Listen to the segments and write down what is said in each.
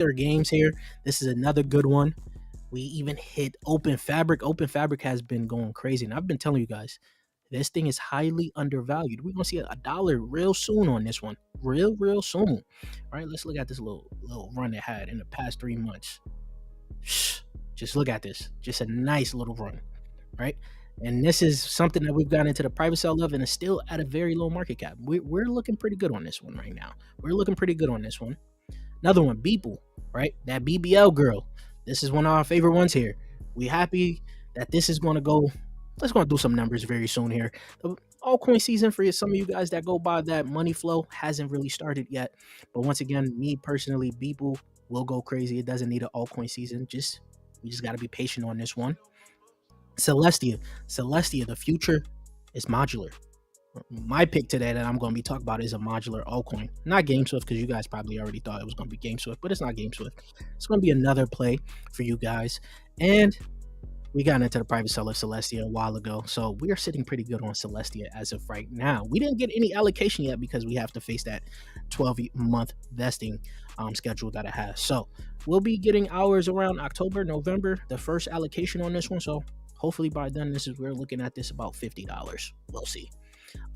their games here. This is another good one. We even hit Open Fabric. Open Fabric has been going crazy, and I've been telling you guys, this thing is highly undervalued. We're gonna see a dollar real soon on this one, real soon. All right, let's look at this little run it had in the past 3 months. Just look at this, just a nice little run, right? And this is something that we've got into the private sale of, and it's still at a very low market cap. We're looking pretty good on this one right now. We're looking pretty good on this one. Another one, Beeple, right? That BBL girl. This is one of our favorite ones here. We happy that this is going to go. Let's go do some numbers very soon here. The altcoin season for some of you guys that go by that money flow hasn't really started yet. But once again, me personally, Beeple will go crazy. It doesn't need an altcoin season. We just got to be patient on this one. Celestia, the future is modular. My pick today that I'm going to be talking about is a modular altcoin, not GameSwift, because you guys probably already thought it was going to be GameSwift, but it's not GameSwift. It's going to be another play for you guys. And we got into the private seller Celestia a while ago, so we are sitting pretty good on Celestia as of right now. We didn't get any allocation yet because we have to face that 12-month vesting schedule that it has. So we'll be getting ours around October, November, the first allocation on this one. So hopefully by then, we're looking at this about $50. We'll see.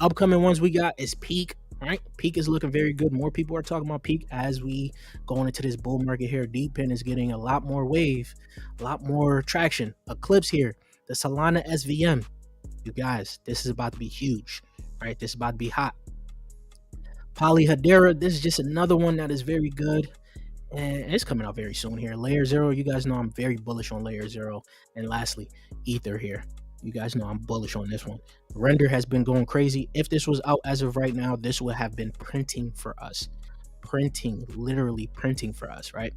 Upcoming ones we got is Peak. Right, Peak is looking very good. More people are talking about Peak as we going into this bull market here. Deepin is getting a lot more wave, a lot more traction. Eclipse here, the Solana SVM. You guys, this is about to be huge. Right, this is about to be hot. Poly Hedera, this is just another one that is very good, and it's coming out very soon here. Layer Zero, you guys know I'm very bullish on Layer Zero. And lastly, Ether here. You guys know I'm bullish on this one. Render has been going crazy. If this was out as of right now, this would have been printing for us. Literally printing for us, right?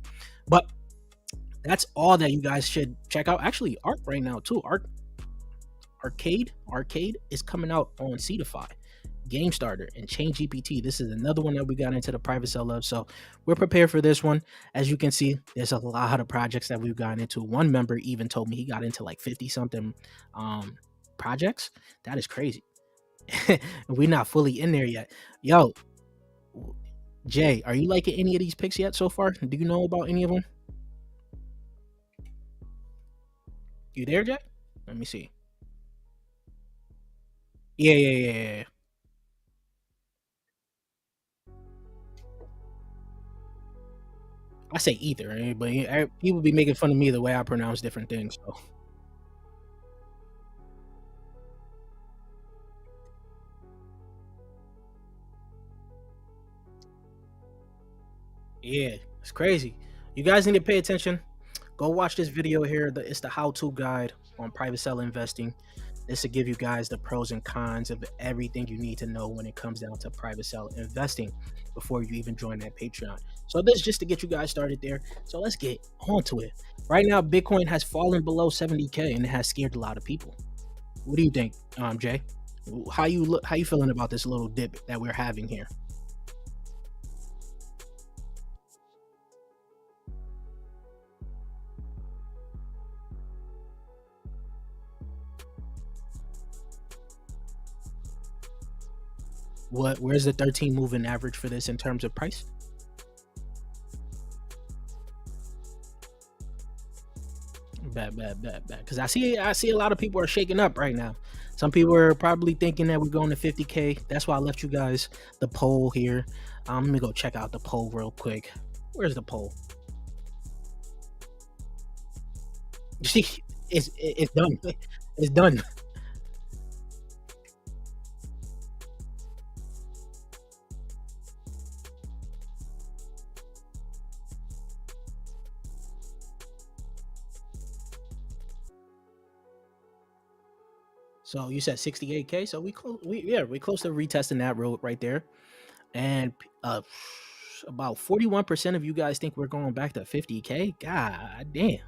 But that's all that you guys should check out. Actually, Arc right now too. Arcade is coming out on Cetify, Game Starter, and Chain GPT. This is another one that we got into the private sale of, so we're prepared for this one. As you can see, there's a lot of projects that we've gotten into. One member even told me he got into like 50 something projects. That is crazy. We're not fully in there yet. Yo, Jay, are you liking any of these picks yet so far? Do you know about any of them? You there, Jay? Let me see. Yeah. I say Ether, but people be making fun of me the way I pronounce different things. So yeah, it's crazy. You guys need to pay attention. Go watch this video here. It's the how-to guide on private sell investing. This will give you guys the pros and cons of everything you need to know when it comes down to private sell investing before you even join that Patreon. So this is just to get you guys started there. So let's get onto it. Right now, Bitcoin has fallen below 70K and it has scared a lot of people. What do you think, Jay? How you feeling about this little dip that we're having here? Where's the 13 moving average for this in terms of price? Bad. Because I see a lot of people are shaking up right now. Some people are probably thinking that we're going to 50K. That's why I left you guys the poll here. Let me go check out the poll real quick. Where's the poll? You see, it's done. It's done. So you said 68K. So we close to retesting that road right there. And about 41% of you guys think we're going back to 50K. God damn.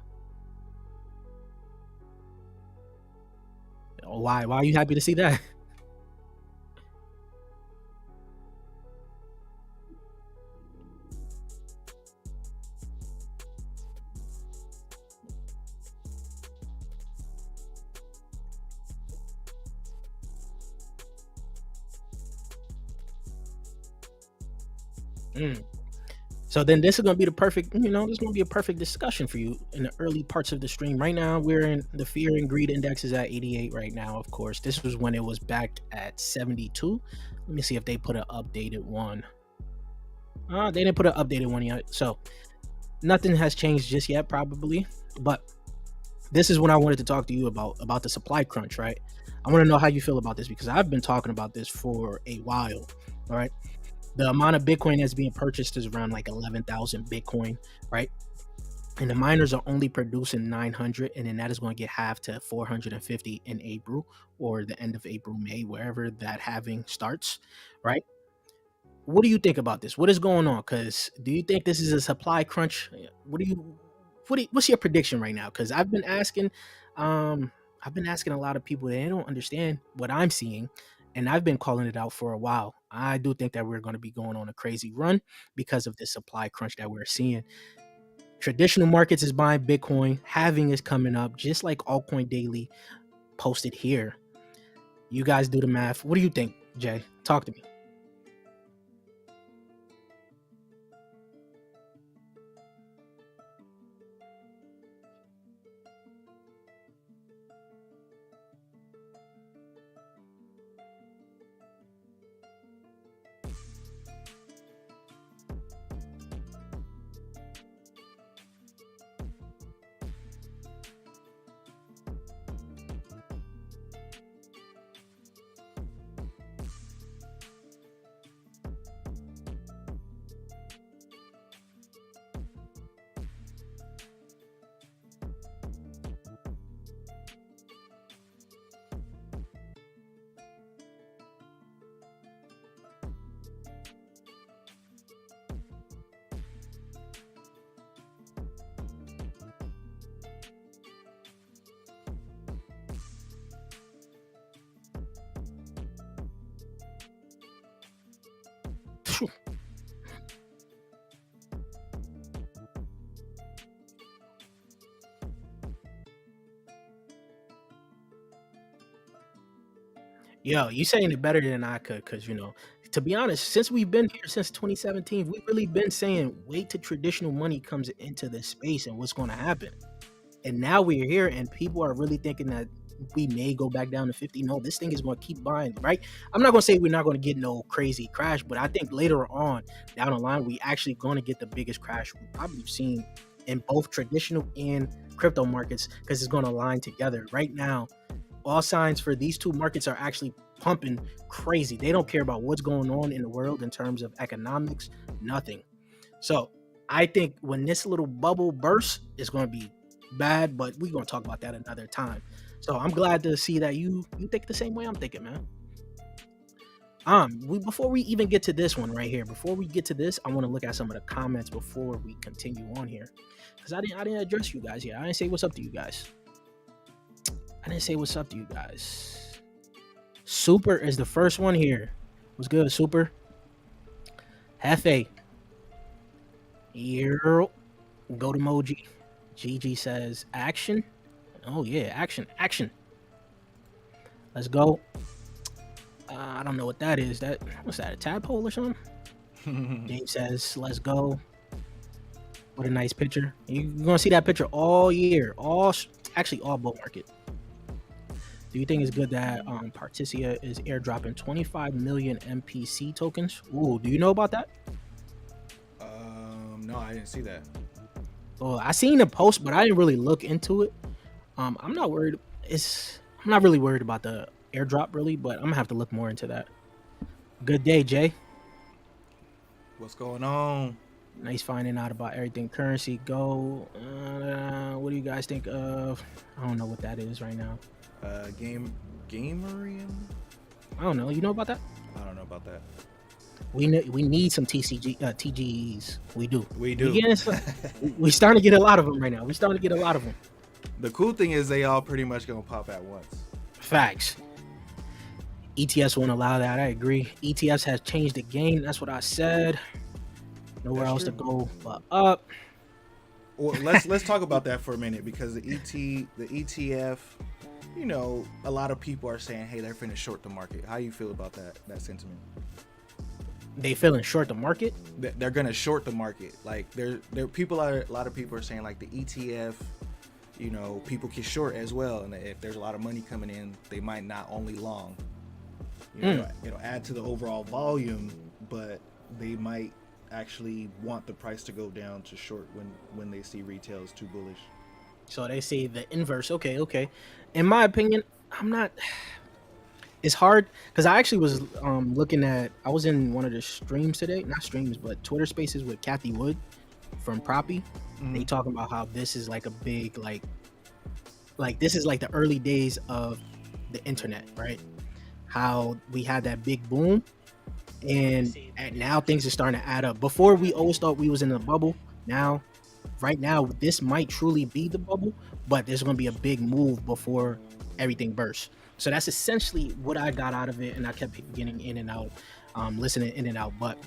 Why are you happy to see that? Mm. So then this is gonna be the perfect, this is gonna be a perfect discussion for you in the early parts of the stream. Right now, we're in the fear and greed index is at 88 right now. Of course, this was when it was back at 72. Let me see if they put an updated one. They didn't put an updated one yet, so nothing has changed just yet, probably. But this is what I wanted to talk to you about the supply crunch, right? I want to know how you feel about this because I've been talking about this for a while. All right. The amount of Bitcoin that's being purchased is around like 11,000 Bitcoin, right? And the miners are only producing 900, and then that is going to get halved to 450 in April or the end of April, May, wherever that halving starts, right? What do you think about this? What is going on? Because do you think this is a supply crunch? What's your prediction right now? Because I've been asking a lot of people, they don't understand what I'm seeing, and I've been calling it out for a while. I do think that we're going to be going on a crazy run because of this supply crunch that we're seeing. Traditional markets is buying Bitcoin, halving is coming up, just like Altcoin Daily posted here. You guys do the math. What do you think, Jay? Talk to me. Yo, you saying it better than I could, because to be honest, since we've been here since 2017, we've really been saying wait till traditional money comes into this space and what's going to happen. And now we're here, and people are really thinking that we may go back down to 50. No, this thing is going to keep buying, right? I'm not going to say we're not going to get no crazy crash, but I think later on down the line, we actually going to get the biggest crash we've probably seen in both traditional and crypto markets because it's going to align together. Right now, all signs for these two markets are actually pumping crazy. They don't care about what's going on in the world in terms of economics, nothing. So I think when this little bubble bursts, it's going to be bad, but we're going to talk about that another time. So I'm glad to see that you think the same way I'm thinking, man. Before we even get to this one right here, before we get to this, I want to look at some of the comments before we continue on here, because I didn't address you guys yet. I didn't say what's up to you guys. Super is the first one here. What's good, Super? Hefe. Earl. Goat emoji. GG says action. Oh yeah, action. Let's go. I don't know what that is. What's that? A tadpole or something? Dave says, let's go. What a nice picture. You're gonna see that picture all year. All bull market. Do you think it's good that Particia is airdropping 25 million MPC tokens? Ooh, do you know about that? No, I didn't see that. Oh, I seen the post, but I didn't really look into it. I'm not worried. I'm not really worried about the airdrop, really, but I'm gonna have to look more into that. Good day, Jay. What's going on? Nice finding out about everything currency. Go. What do you guys think of? I don't know what that is right now. Gamerian? I don't know. You know about that? I don't know about that. We need some TGEs. We do. We starting to get a lot of them right now. The cool thing is they all pretty much gonna pop at once. Facts. ETFs won't allow that. I agree. ETFs has changed the game. That's what I said. Nowhere else to go but up. Well, let's talk about that for a minute, because the ETF, a lot of people are saying, hey, they're finna short the market. How you feel about that sentiment? They feeling short the market. They're gonna short the market. Like there people are a lot of people are saying like the ETF, you know, people can short as well, and if there's a lot of money coming in, they might not only long. You know, it'll add to the overall volume, but they might actually want the price to go down to short when they see retail is too bullish. So they say the inverse. Okay. In my opinion, I'm not. It's hard because I actually was looking at. I was in one of the streams today, not streams, but Twitter Spaces with Kathy Wood from Proppy. They talking about how this is like a big like this is like the early days of the internet, right? How we had that big boom, and now things are starting to add up. Before we always thought we was in a bubble. Now, right now, this might truly be the bubble, but there's going to be a big move before everything bursts. So that's essentially what I got out of it, and I kept getting in and out, listening in and out. But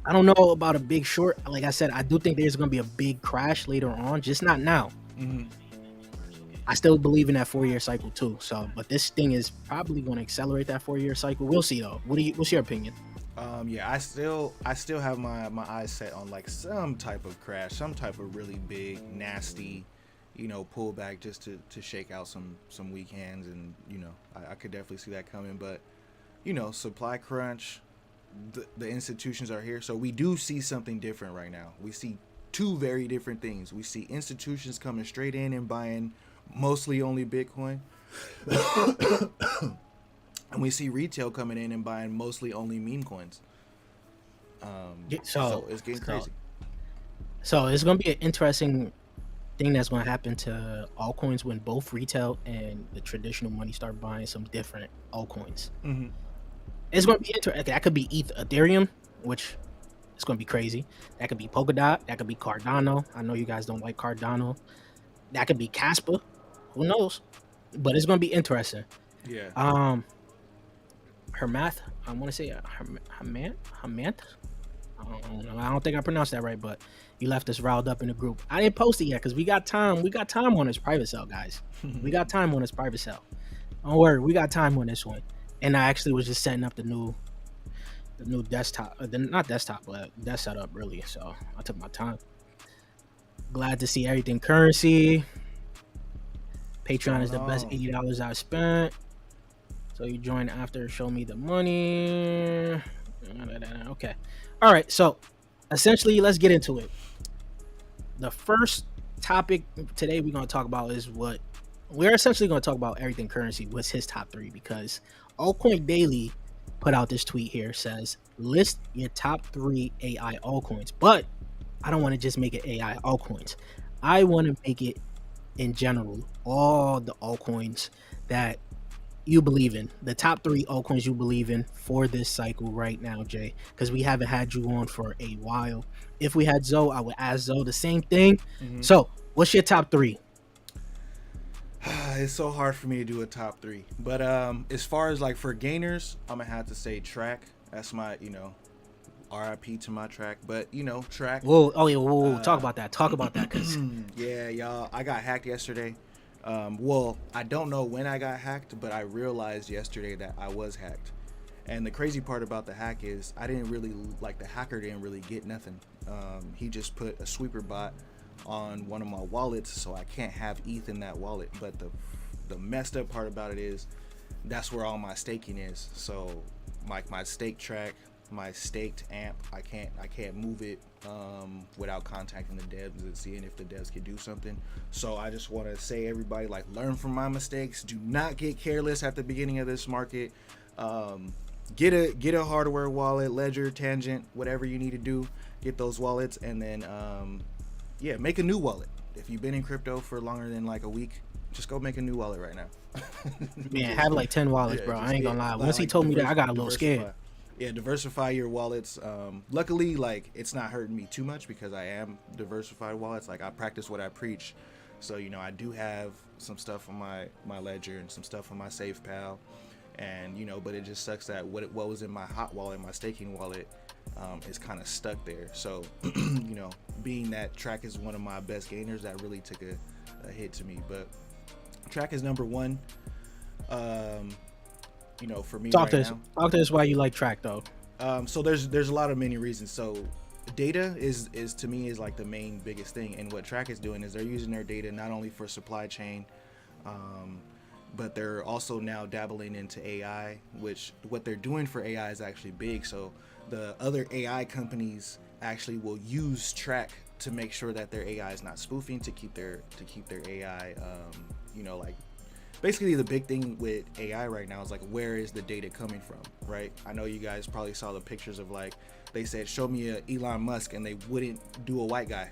I don't know about a big short. Like I said, I do think there's going to be a big crash later on, just not now. I still believe in that 4-year cycle too. So, but this thing is probably going to accelerate that 4-year cycle. We'll see though. What's your opinion? Yeah, I still have my eyes set on like some type of crash, some type of really big, nasty, you know, pullback just to shake out some weak hands, and you know, I could definitely see that coming. But you know, supply crunch, the institutions are here, so we do see something different right now. We see two very different things. We see institutions coming straight in and buying mostly only Bitcoin. And we see retail coming in and buying mostly only meme coins. So it's getting crazy. So it's going to be an interesting thing that's going to happen to altcoins when both retail and the traditional money start buying some different altcoins. It's going to be interesting. That could be Ethereum, which is going to be crazy. That could be Polkadot. That could be Cardano. I know you guys don't like Cardano. That could be Casper. Who knows? But it's going to be interesting. Yeah. Hermath. I want to say Hermanth. I don't think I pronounced that right, but you left us riled up in the group. I didn't post it yet because we got time. We got time on this private cell, guys. We got time on this private cell. Don't worry, we got time on this one. And I actually was just setting up the new desktop, not desktop, but desk setup really. So I took my time. Glad to see everything currency. Patreon is the best $80 I've spent. So you join after, show me the money. Okay. All right. So essentially, let's get into it. The first topic today we're going to talk about is what we're essentially going to talk about everything currency. What's his top 3? Because Altcoin Daily put out this tweet here, says list your top 3 AI altcoins. But I don't want to just make it AI altcoins. I want to make it in general, all the altcoins that you believe in, the top 3 altcoins you believe in for this cycle right now, Jay, because we haven't had you on for a while. If we had Zoe, I would ask Zoe the same thing. So what's your top 3? It's so hard for me to do a top 3, but as far as like for gainers, I'm gonna have to say Track. That's my, you know, RIP to my Track, but you know, Track. Whoa, talk about that. Talk about that, cause yeah, y'all, I got hacked yesterday. Well, I don't know when I got hacked, but I realized yesterday that I was hacked. And the crazy part about the hack is I didn't really, like, the hacker didn't really get nothing. He just put a sweeper bot on one of my wallets, so I can't have ETH in that wallet. But the messed up part about it is that's where all my staking is. So like my stake Track, my staked amp, I can't move it without contacting the devs and seeing if the devs can do something. So I just want to say, everybody, like, learn from my mistakes. Do not get careless at the beginning of this market. Get a hardware wallet, Ledger, Tangent, whatever you need to do. Get those wallets, and then yeah, make a new wallet. If you've been in crypto for longer than like a week, just go make a new wallet right now. Man, have like 10 wallets, bro. I ain't gonna lie. Once he told me that, I got a little scared. Yeah, diversify your wallets. Luckily, like, it's not hurting me too much because I am diversified wallets. Like, I practice what I preach. So, you know, I do have some stuff on my Ledger and some stuff on my SafePal. And, you know, but it just sucks that what was in my hot wallet, my staking wallet, is kind of stuck there. So, you know, being that Track is one of my best gainers, that really took a hit to me. But Track is number 1. You know, for me Talk right to now. Talk to us why you like Track, though. So there's a lot of many reasons. So data is to me is like the main biggest thing, and what Track is doing is they're using their data not only for supply chain, um, but they're also now dabbling into AI, which what they're doing for AI is actually big. So the other AI companies actually will use Track to make sure that their AI is not spoofing, to keep their AI, like basically the big thing with AI right now is like, where is the data coming from, right? I know you guys probably saw the pictures of, like, they said show me a Elon Musk and they wouldn't do a white guy.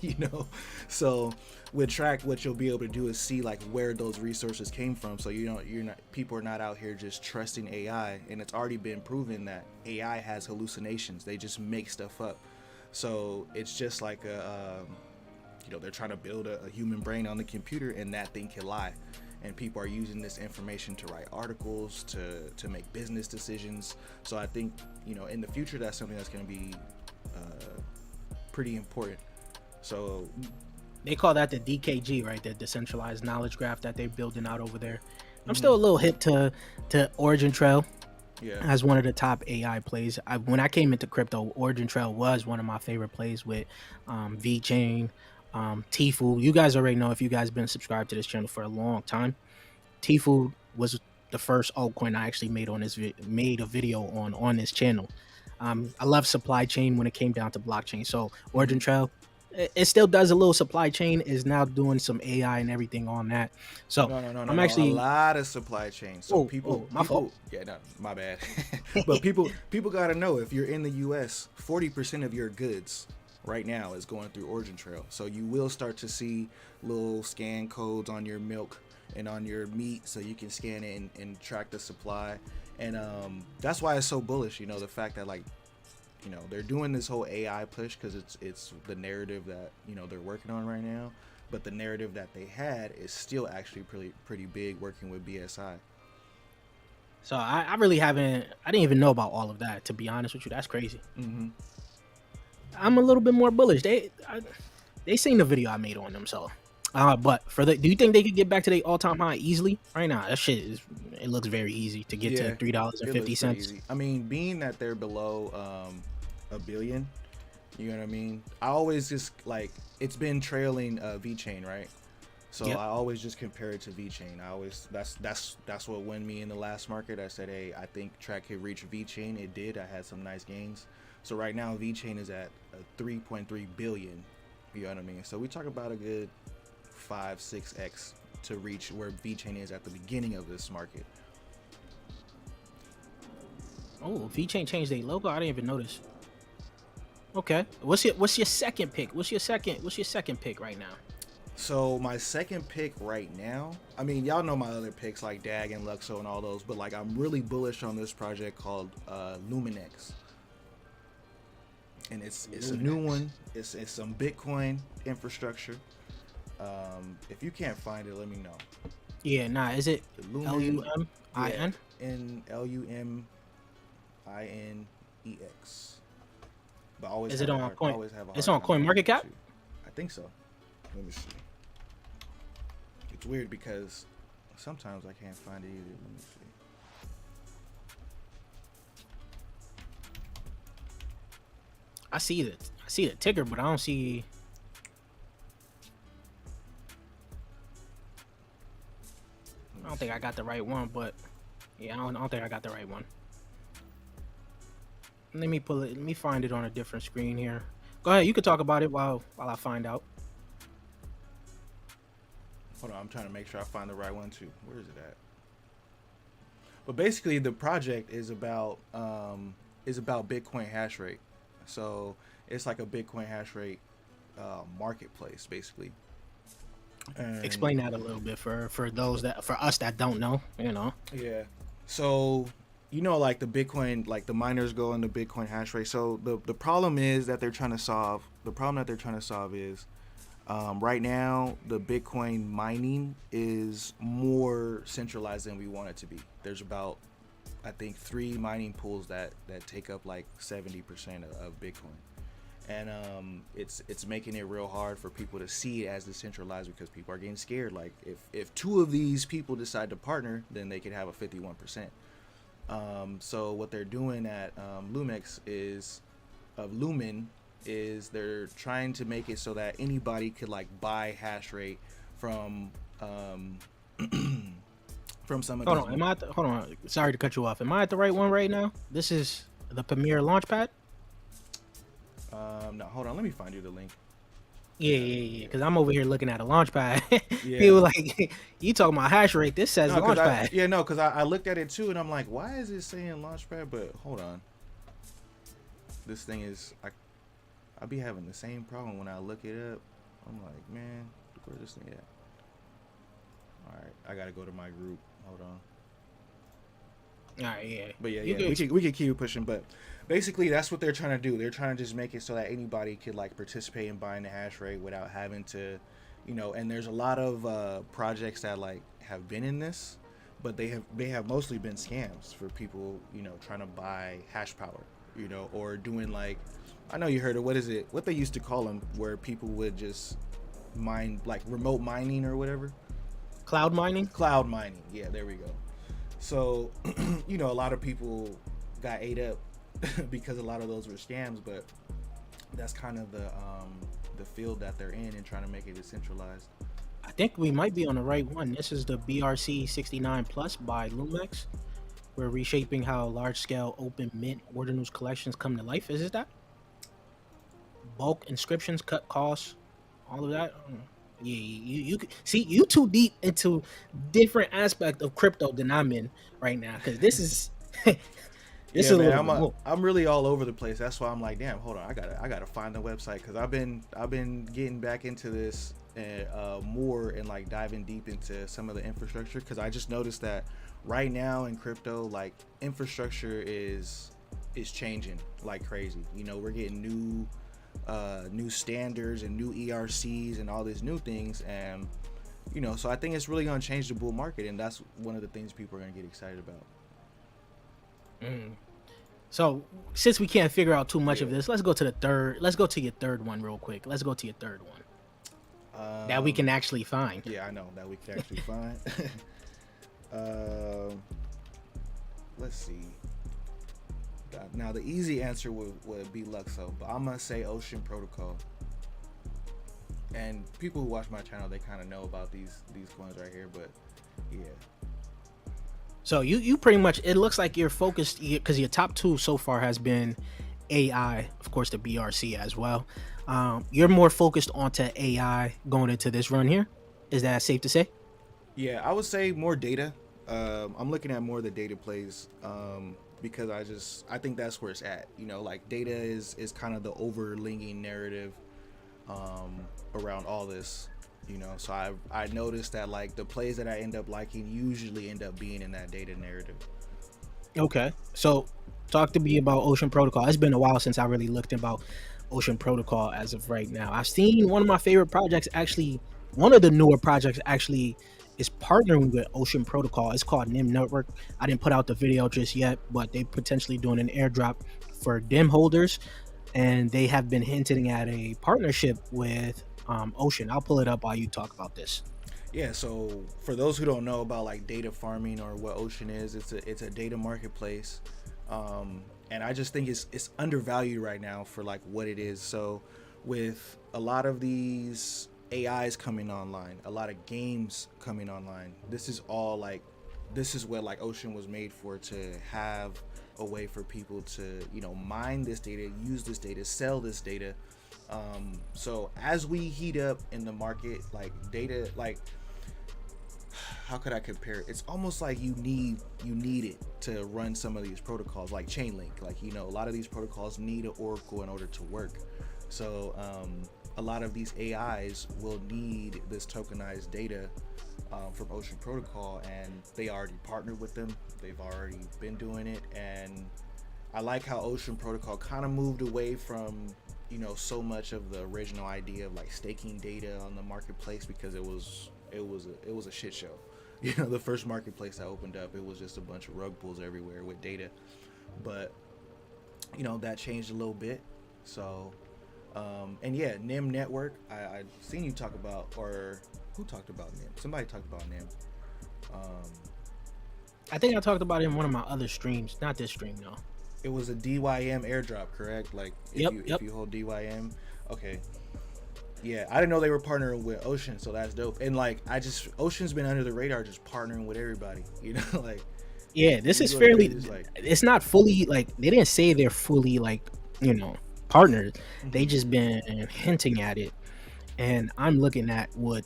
you know so with Track, what you'll be able to do is see like where those resources came from, so you're not, people are not out here just trusting AI. And it's already been proven that AI has hallucinations, they just make stuff up. So it's just like they're trying to build a human brain on the computer, and that thing can lie. And people are using this information to write articles, to make business decisions. So I think, in the future, that's something that's going to be pretty important. So They call that the DKG, right? The decentralized knowledge graph that they're building out over there. I'm mhm, still a little hip to Origin Trail yeah. as one of the top AI plays. When I came into crypto, Origin Trail was one of my favorite plays with VeChain, Tfue. You guys already know, if you guys been subscribed to this channel for a long time. Tfue was the first altcoin I actually made made a video on this channel. I love supply chain when it came down to blockchain. So Origin hmm Trail, it still does a little supply chain. Is now doing some AI and everything on that. So No, no, no, no, I'm no. A actually, lot of supply chain. So oh, people, oh, my fault. people, yeah, no, my bad. But people gotta know, if you're in the U.S., 40% of your goods right now is going through Origin Trail. So you will start to see little scan codes on your milk and on your meat, so you can scan it and track the supply. And that's why it's so bullish. The fact that, like, they're doing this whole AI push because it's the narrative that they're working on right now. But the narrative that they had is still actually pretty big, working with BSI. So I really haven't. I didn't even know about all of that. To be honest with you, that's crazy. Mm-hmm. I'm a little bit more bullish. They seen the video I made on them, so. But do you think they could get back to their all-time high easily right now? That shit it looks very easy to get to Yeah, $3 and it fifty looks pretty cents. easy. I mean, being that they're below a billion, you know what I mean? I always just, like, it's been trailing VeChain, right? So Yep. I always just compare it to VeChain. I always that's what won me in the last market. I said, hey, I think Track could reach VeChain. It did. I had some nice gains. So right now VeChain is at 3.3 billion. You know what I mean? So we talk about a good 5-6x to reach where VeChain is at the beginning of this market. Oh, VeChain changed their logo. I didn't even notice. Okay. What's your second pick? What's your second pick right now? So my second pick right now, I mean, y'all know my other picks like DAG and Luxo and all those, but like, I'm really bullish on this project called Luminex, and it's a new Luminex. one. It's some Bitcoin infrastructure. If you can't find it, let me know. Yeah, nah. Is it Lumin, yeah, LUMIN? in LUMINEX. But Is it on I Coin? always have a It's hard on time Coin finding Market it Cap. too. I think so. Let me see. It's weird because sometimes I can't find it either. Let me see. I see the ticker, but I don't see. Let I me don't think see. I got the right one, but yeah, I don't think I got the right one. Let me pull it. Let me find it on a different screen here. Go ahead. You could talk about it while I find out. Hold on, I'm trying to make sure I find the right one too. Where is it at? But basically, the project is about Bitcoin hash rate. So it's like a Bitcoin hash rate marketplace, basically. And Explain that a little bit for us that don't know. yeah, so like the Bitcoin, like the miners go into Bitcoin hash rate. So the problem is that they're trying to solve. The problem that they're trying to solve is, right now, the Bitcoin mining is more centralized than we want it to be. There's about, I think, 3 mining pools that take up like 70% of Bitcoin, and it's making it real hard for people to see it as decentralized, because people are getting scared. Like, if 2 of these people decide to partner, then they could have a 51%. So what they're doing at Lumex is of Lumen is they're trying to make it so that anybody could like buy hash rate from um, from some of Hold these. on, hold on. Sorry to cut you off. Am I at the right one right now? This is the Premier Launchpad. No, hold on. Let me find you the link. Yeah, Yeah, yeah, yeah. yeah, Because I'm over here looking at a Launchpad. yeah. People like you talking about hash rate. This says No, cause I Launchpad. yeah no, cause I looked at it too, and I'm like, why is it saying Launchpad? But hold on, this thing is I be having the same problem when I look it up. I'm like, man, where's this thing at? All right, I gotta go to my group. Hold on. All right, yeah. But yeah, You yeah, could. we could keep pushing. But basically, that's what they're trying to do. They're trying to just make it so that anybody could like participate in buying the hash rate without having to, you know. And there's a lot of projects that like have been in this, but they have mostly been scams for people, you know, trying to buy hash power, you know, or doing like, I know you heard of what they used to call them, where people would just mine like remote mining or whatever. Cloud mining. Cloud mining. Yeah, there we go. So, you know, a lot of people got ate up because a lot of those were scams, but that's kind of the field that they're in and trying to make it decentralized. I think we might be on the right one. This is the BRC 69 Plus by Lumex. We're reshaping how large-scale open mint ordinals collections come to life. Is it that? Bulk inscriptions, cut costs, all of that. Yeah, you see you too deep into different aspect of crypto than I'm in right now because this is this is Yeah, a man, little bit more. I'm really all over the place. That's why I'm like, damn, hold on, I gotta find the website because I've been getting back into this more and like diving deep into some of the infrastructure because I just noticed that right now in crypto, like infrastructure is changing like crazy. You know, we're getting new standards and new ERCs and all these new things, and you know, so I think it's really gonna change the bull market, and that's one of the things people are gonna get excited about. Mm. So since we can't figure out too much of Yeah. this, let's go to the third. Let's go to your third one real quick. Let's go to your third one that we Um, can actually find. yeah, I know that we could actually find. um, let's see. Now the easy answer would be Luxo, but I'm gonna say Ocean Protocol. And people who watch my channel, they kind of know about these coins right here, but yeah, So you pretty much it looks like you're focused because your top two so far has been AI, of course the BRC as well. You're more focused onto AI going into this run here. Is that safe to say? yeah, I would say more data. I'm looking at more of the data plays because I think that's where it's at. You know, like data is kind of the overlinging narrative around all this. You know, so I noticed that like the plays that I end up liking usually end up being in that data narrative. Okay. So talk to me about Ocean Protocol. It's been a while since I really looked about Ocean Protocol as of right now. I've seen one of my favorite projects actually, one of the newer projects actually is partnering with Ocean Protocol. It's called NIM Network. I didn't put out the video just yet, but they potentially doing an airdrop for DIM holders. And they have been hinting at a partnership with Ocean. I'll pull it up while you talk about this. Yeah, so for those who don't know about like data farming or what Ocean is, it's a data marketplace, and I just think it's undervalued right now for like what it is. So with a lot of these AIs coming online, a lot of games coming online, this is what like Ocean was made for, to have a way for people to, you know, mine this data, use this data, sell this data. So as we heat up in the market, like data, like how could I compare it? It's almost like you need it to run some of these protocols, like Chainlink. Like, you know, a lot of these protocols need an oracle in order to work. So a lot of these AIs will need this tokenized data from Ocean Protocol, and they already partnered with them. They've already been doing it, and I like how Ocean Protocol kind of moved away from, you know, so much of the original idea of like staking data on the marketplace, because it was a shit show. You know, the first marketplace that opened up, it was just a bunch of rug pulls everywhere with data. But you know, that changed a little bit. So and yeah, NIM Network, I seen you talk about, or who talked about NIM? Somebody talked about NIM. I think I talked about it in one of my other streams, not this stream though. It was a DYM airdrop, correct? Like if Yep, you yep. hold DYM, okay. Yeah, I didn't know they were partnering with Ocean, so that's dope. And like, I just Ocean's been under the radar, just partnering with everybody. You know, like Yeah, this you is go to fairly. pages like, It's not fully like they didn't say they're fully like partners. They mm-hmm, just been hinting at it, and I'm looking at what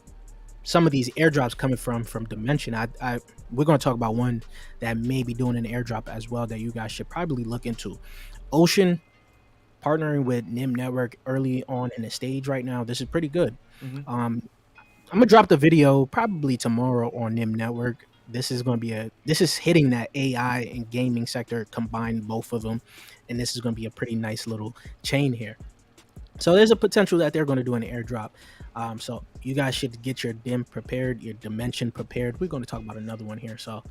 some of these airdrops coming from Dimension. I we're gonna talk about one that may be doing an airdrop as well that you guys should probably look into. Ocean partnering with NIM Network early on in the stage right now. This is pretty good. mm-hmm, Um, I'm gonna drop the video probably tomorrow on NIM Network. This is gonna be this is hitting that AI and gaming sector, combined both of them, and this is gonna be a pretty nice little chain here. So there's a potential that they're going to do an airdrop. So you guys should get your dim prepared, your dimension prepared. We're going to talk about another one here. So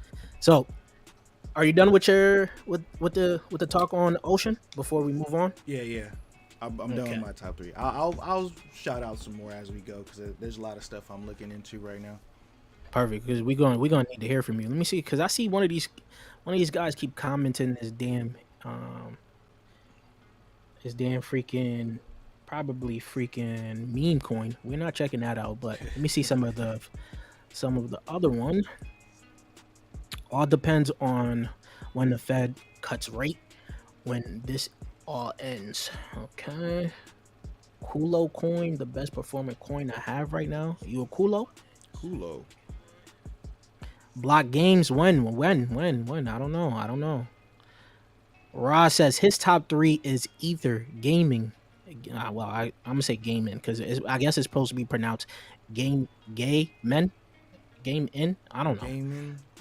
are you done with your with the talk on Ocean before we move on? yeah, yeah. I'm done with Okay, my top three. I'll shout out some more as we go because there's a lot of stuff I'm looking into right now. perfect. Because we're gonna need to hear from you. Let me see, because I see one of these guys keep commenting um his damn freaking probably freaking meme coin. We're not checking that out, but let me see some of the other one. All depends on when the Fed cuts rate, when this all ends. Okay. Kulo coin, the best performing coin I have right now. You a Kulo? Kulo. Block games when? I don't know. I don't know. Ra says his top three is either gaming. Well, I'm gonna say gaming because I guess it's supposed to be pronounced game gay men game in. I don't know.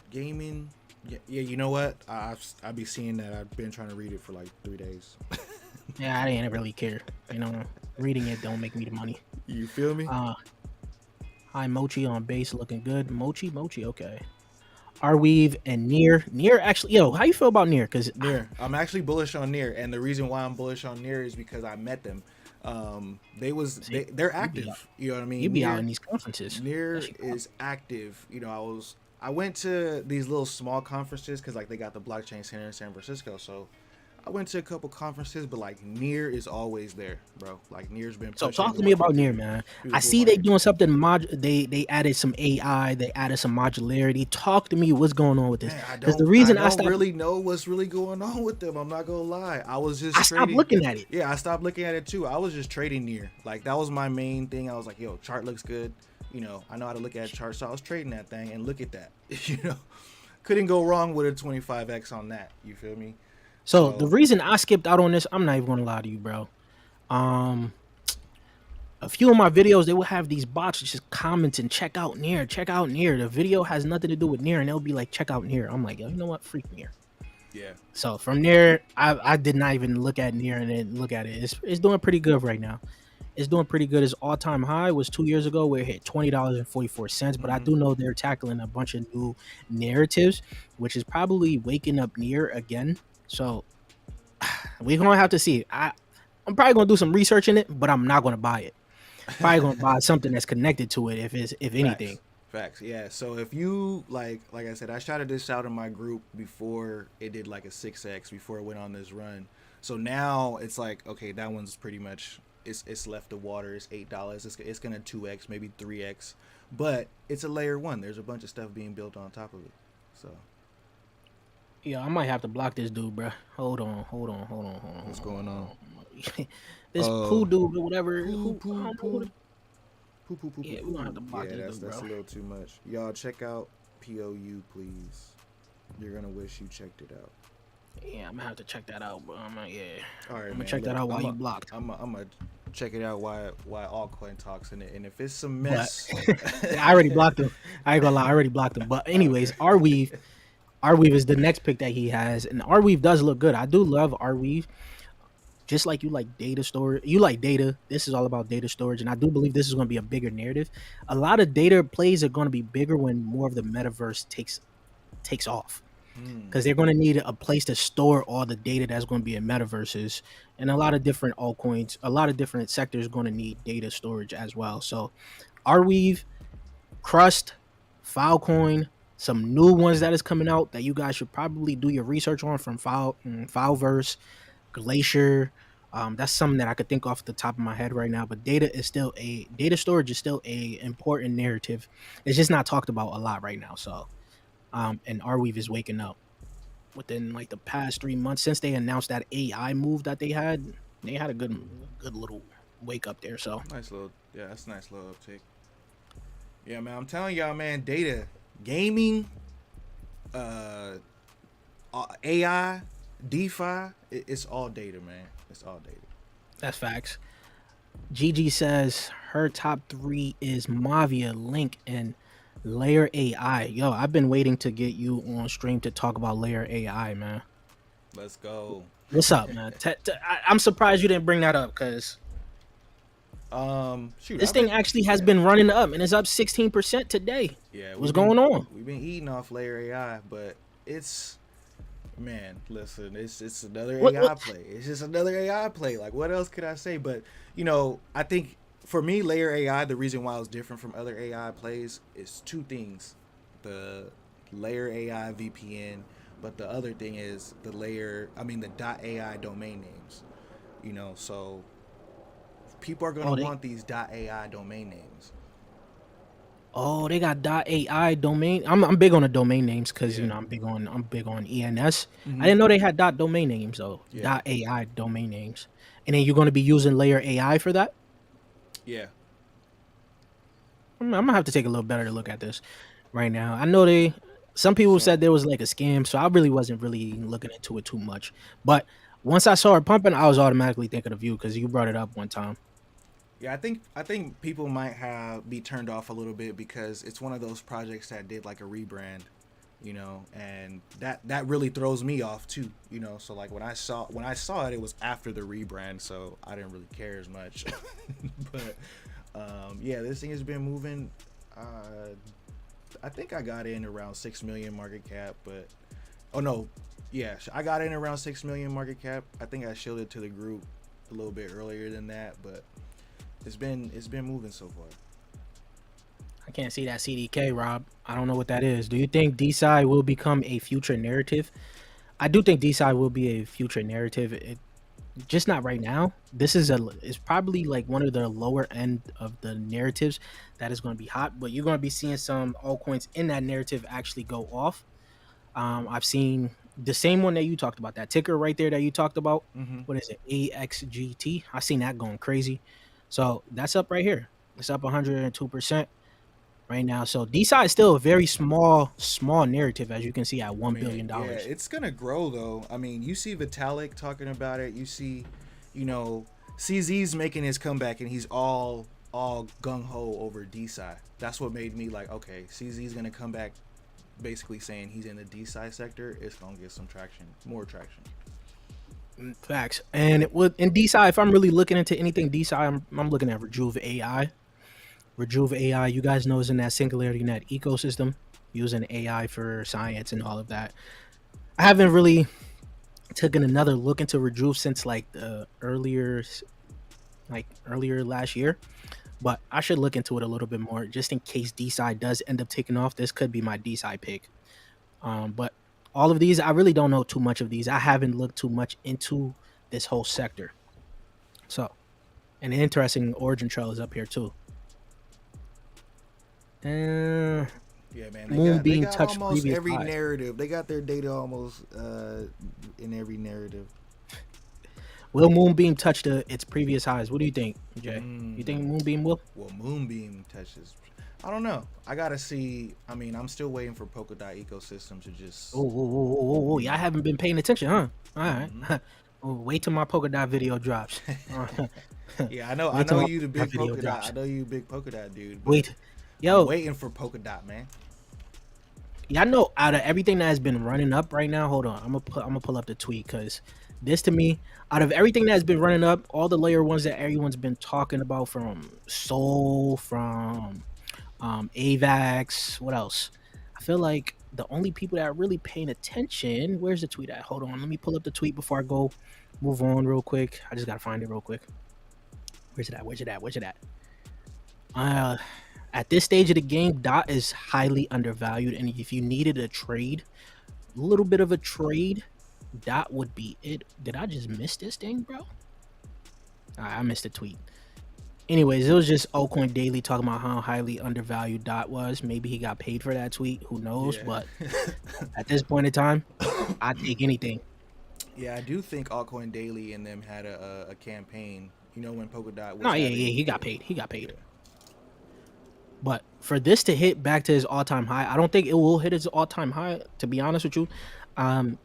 Gaming. Yeah, yeah. You know what? I be seeing that. I've been trying to read it for like 3 days. Yeah, I didn't really care. Reading it don't make me the money. You feel me? Uh, Hi Mochi on base, looking good. Mochi. Okay. Arweave and Near actually. Yo, how you feel about Near? Because Near. I'm actually bullish on Near, and the reason why I'm bullish on Near is because I met them. see, They're you be out, active. You know what I you mean? be out in these conferences. Near That's your problem. is active. You know, I went to these little small conferences because like they got the blockchain center in San Francisco. So I went to a couple conferences, but like Near is always there, bro. Like Near's been So pushing talk the to me about 150 Near, man. through the I bull see they market. doing something they added some AI, they added some modularity. Talk to me what's going on with this. Man, Because the I reason don't really know what's really going on with them. I'm not gonna lie. I was I just stopped trading. looking at it. Yeah, I stopped looking at it too. I was just trading Near. Like that was my main thing. I was like, yo, chart looks good. You know, I know how to look at charts, so I was trading that thing and look at that. You know, couldn't go wrong with a 25x on that. You feel me? So the So reason I skipped out on this, I'm not even gonna lie to you, bro. Um a few of my videos, they will have these bots just commenting, check out Near. The video has nothing to do with Near, and they'll be like, check out Near. I'm like, yo, you know what? Freak Near. yeah, So from there, I did not even look at Near and then look at it. It's doing pretty good right now. It's doing pretty good. Its all time high was 2 years ago where it hit $20.44. But I hmm do know they're tackling a bunch of new narratives, which is probably waking up Near again. So we're gonna have to see. I'm probably gonna do some research in it, but I'm not gonna buy it. Probably gonna buy something that's connected to it if anything. facts, facts. Yeah. So if you like I said, I shouted this out in my group before it did like a 6x before it went on this run. So now it's like okay, that one's pretty much it's left the water. It's $8. It's gonna 2x, maybe 3x, but it's a layer one. There's a bunch of stuff being built on top of it. So Yeah, I might have to block this dude, bro. Hold what's going on? on. This poo Oh, dude or whatever. poo Who I poo don't know who. poo poo poo poo poo Yeah, we're gonna have poo. to block Yeah, this that's dude, bro. a little too much. Y'all check out POU, please. You're gonna wish you checked it out. Yeah, I'm gonna have to check that out, bro. Yeah, All I'm right, gonna man. check that Look, out while you blocked. I'm a check it out. Why Altcoin talks in it, and if it's some But mess, I already blocked him. I ain't gonna lie, I already blocked him. But anyways, okay. Arweave is the next pick that he has, and Arweave does look good. I do love Arweave. Just like you like data storage, you like data. This is all about data storage, and I do believe this is going to be a bigger narrative. A lot of data plays are going to be bigger when more of the metaverse takes off, Hmm. because they're going to need a place to store all the data that's going to be in metaverses, and a lot of different altcoins, a lot of different sectors going to need data storage as well. So Arweave, Crust, Filecoin. Some new ones that is coming out that you guys should probably do your research on from Fileverse, Glacier. That's something that I could think off the top of my head right now. But data storage is still a important narrative. It's just not talked about a lot right now. So and Arweave is waking up within like the past 3 months since they announced that AI move that they had. They had a good little wake up there. So Nice little, yeah, that's a nice little uptick. Yeah, man, I'm telling y'all, man, data, gaming, uh, AI, DeFi, it's all data, man. It's all data. that's facts. Gigi says her top three is Mavia, Link, and Layer AI. Yo, I've been waiting to get you on stream to talk about Layer AI, man. Let's go. What's up, man? I'm surprised you didn't bring that up because Shoot, this I've thing been, actually has yeah, been running up and it's up 16% today. yeah, What's going on? we've been eating off layer AI, but it's, man, listen, it's another What? AI play. It's just another AI play. Like, what else could I say? But I think for me, layer AI, the reason why it's different from other AI plays is two things: the layer AI VPN, but the other thing is the .ai domain names. So people are gonna Oh, they want these .ai domain names. they got .ai domain. I'm big on the domain names because Yeah. I'm big on ENS. I Mm-hmm. didn't know they had domain names though. Yeah. .ai domain names, and then you're going to be using Layer AI for that. Yeah. I'm gonna have to take a little better look at this right now. I know some people said So there was like a scam, so I really wasn't really looking into it too much. But once I saw it pumping, I was automatically thinking of you because you brought it up one time. yeah, I think people might have be turned off a little bit because it's one of those projects that did like a rebrand, and that really throws me off too. So like when I saw it, it was after the rebrand, so I didn't really care as much. But yeah, this thing has been moving. Uh, I think I got in around 6 million market cap, but oh no, yeah, I got in around 6 million market cap. I think I shielded to the group a little bit earlier than that, but it's been moving so far. I can't see that CDK, Rob. I don't know what that is. Do you think DeSci will become a future narrative? I do think DeSci will be a future narrative. Just not right now. This is it's probably like one of the lower end of the narratives that is going to be hot, but you're going to be seeing some altcoins in that narrative actually go off. I've seen the same one that you talked about, that ticker right there that you talked about. Mm-hmm. What is it? AXGT. I've seen that going crazy. So that's up right here. It's up 102% right now. So DeSci is still a very small narrative, as you can see at I $1 mean, billion yeah, dollars. it's gonna grow though. I mean, you see Vitalik talking about it. You see, you know, CZ's making his comeback, and he's all gung ho over DeSci. That's what made me like, okay, CZ's gonna come back, basically saying he's in the DeSci sector. It's gonna get some traction, more traction. Facts. And it would in DeSci, if I'm really looking into anything DeSci, I'm looking at Rejuve AI. Rejuve AI, you guys know, is in that Singularity Net ecosystem, using AI for science and all of that. I haven't really taken another look into Rejuve since like the earlier last year, but I should look into it a little bit more just in case DeSci does end up taking off. This could be my DeSci pick. But all of these, I really don't know too much of these. I haven't looked too much into this whole sector. So, an interesting origin trail is up here too. Uh, Yeah, man, they Moonbeam got touched almost previous every highs. narrative. They got their data almost in every narrative. Will Moonbeam touch its previous highs? What do you think, Jay? You think Mm, Moonbeam will? well, Moonbeam touches. I don't know. I gotta see. I mean, I'm still waiting for Polkadot ecosystem to Oh, just, whoa, whoa, whoa, whoa, whoa. you Y'all know. haven't been paying attention, huh? All right. Hmm. Oh, wait till my polka dot video drops. Yeah, I know. I Wait till know my you the that big video Polkadot. I drops. know you big Polkadot dude, but Wait, I'm yo, waiting for Polkadot, man. y'all know out of everything that has been running up right now, hold on. I'm gonna pull up the tweet because this to me, out of everything that has been running up, all the layer ones that everyone's been talking about from Soul, from AVAX, what else? I feel like the only people that are really paying attention, where's the tweet at? Hold on, let me pull up the tweet before I go move on real quick. I just gotta find it real quick. Where's it at? Where's it at? Where's it at? Uh At this stage of the game, Dot is highly undervalued, and if you needed a trade, a little bit of a trade, Dot would be it. Did I just miss this thing, bro? I missed a tweet. Anyways, it was just Altcoin Daily talking about how highly undervalued Dot was. Maybe he got paid for that tweet. Who knows? Yeah. But at this point in time, I'd take anything. Yeah, I do think Altcoin Daily and them had a campaign. You know when Polkadot No, was yeah, having he got paid. He got yeah. paid. But for this to hit back to his all-time high, I don't think it will hit his all-time high. To be honest with you,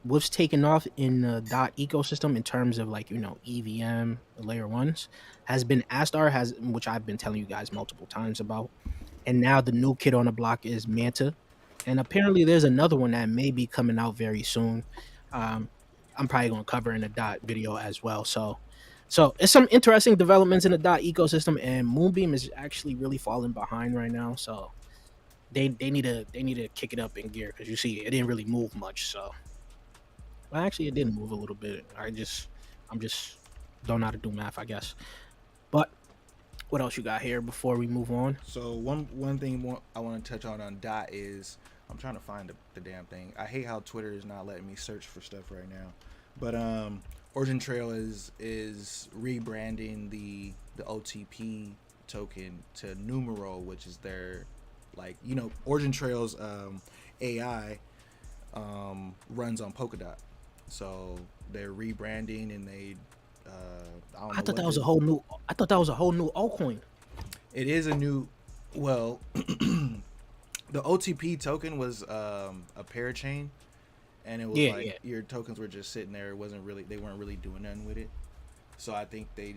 what's taken off in the Dot ecosystem in terms of like EVM layer ones has been Astar, has which I've been telling you guys multiple times about, and now the new kid on the block is Manta, and apparently there's another one that may be coming out very soon. Um, I'm probably going to cover in a Dot video as well. So it's some interesting developments in the Dot ecosystem, and Moonbeam is actually really falling behind right now. So they need to kick it up in gear because you see it didn't really move much. So well, actually it didn't move a little bit. I'm just don't know how to do math, I guess. But what else you got here before we move on? So one thing I want to touch on Dot is I'm trying to find the damn thing. I hate how Twitter is not letting me search for stuff right now. But Origin Trail is rebranding the OTP token to Numero, which is their Origin Trail's AI runs on Polkadot. So they're rebranding and they I don't I know thought what that was a whole new. I thought that was a whole new altcoin. it is a new well the OTP token was a parachain and it was Yeah, like yeah. your tokens were just sitting there. It wasn't really they weren't really doing nothing with it. So I think they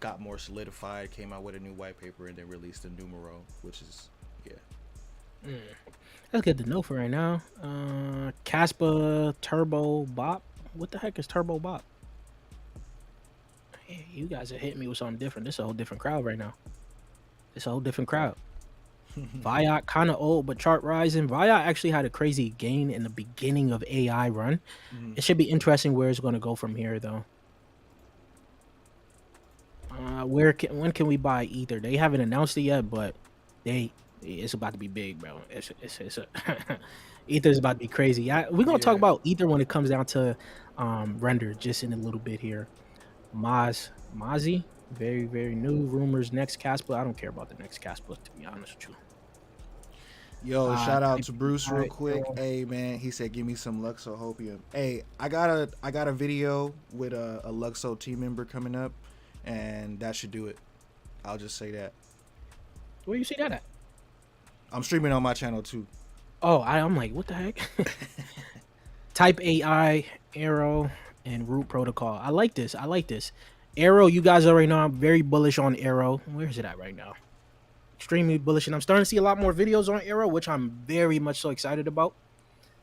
got more solidified, came out with a new white paper, and then released a numero, which is yeah. Mm. That's good to know for right now. Caspa Turbo Bop. What the heck is Turbo Bop? Hey, you guys are hitting me with something different. This is a whole different crowd right now. It's a whole different crowd. Viot kind of old, but chart rising. Viot actually had a crazy gain in the beginning of AI run. Mhm. It should be interesting where it's going to go from here, though. When can we buy Ether? They haven't announced it yet, but it's about to be big, bro. Ether's about to be crazy. We're gonna talk Yeah. about Ether when it comes down to render just in a little bit here. Mozzie, very very new rumors. Next Casper, I don't care about the next Casper to be honest with you. Yo, shout out Type to Bruce real AI, quick. Hey man, he said give me some Luxohopium. Hey, I got a video with a Luxo team member coming up, and that should do it. I'll just say that. Where you see that at? I'm streaming on my channel too. Oh, I'm like, what the heck? Type AI, Arrow, and Root Protocol. I like this. I like this. Arrow, you guys already know I'm very bullish on Arrow. Where is it at right now? Extremely bullish, and I'm starting to see a lot more videos on Arrow, which I'm very much so excited about.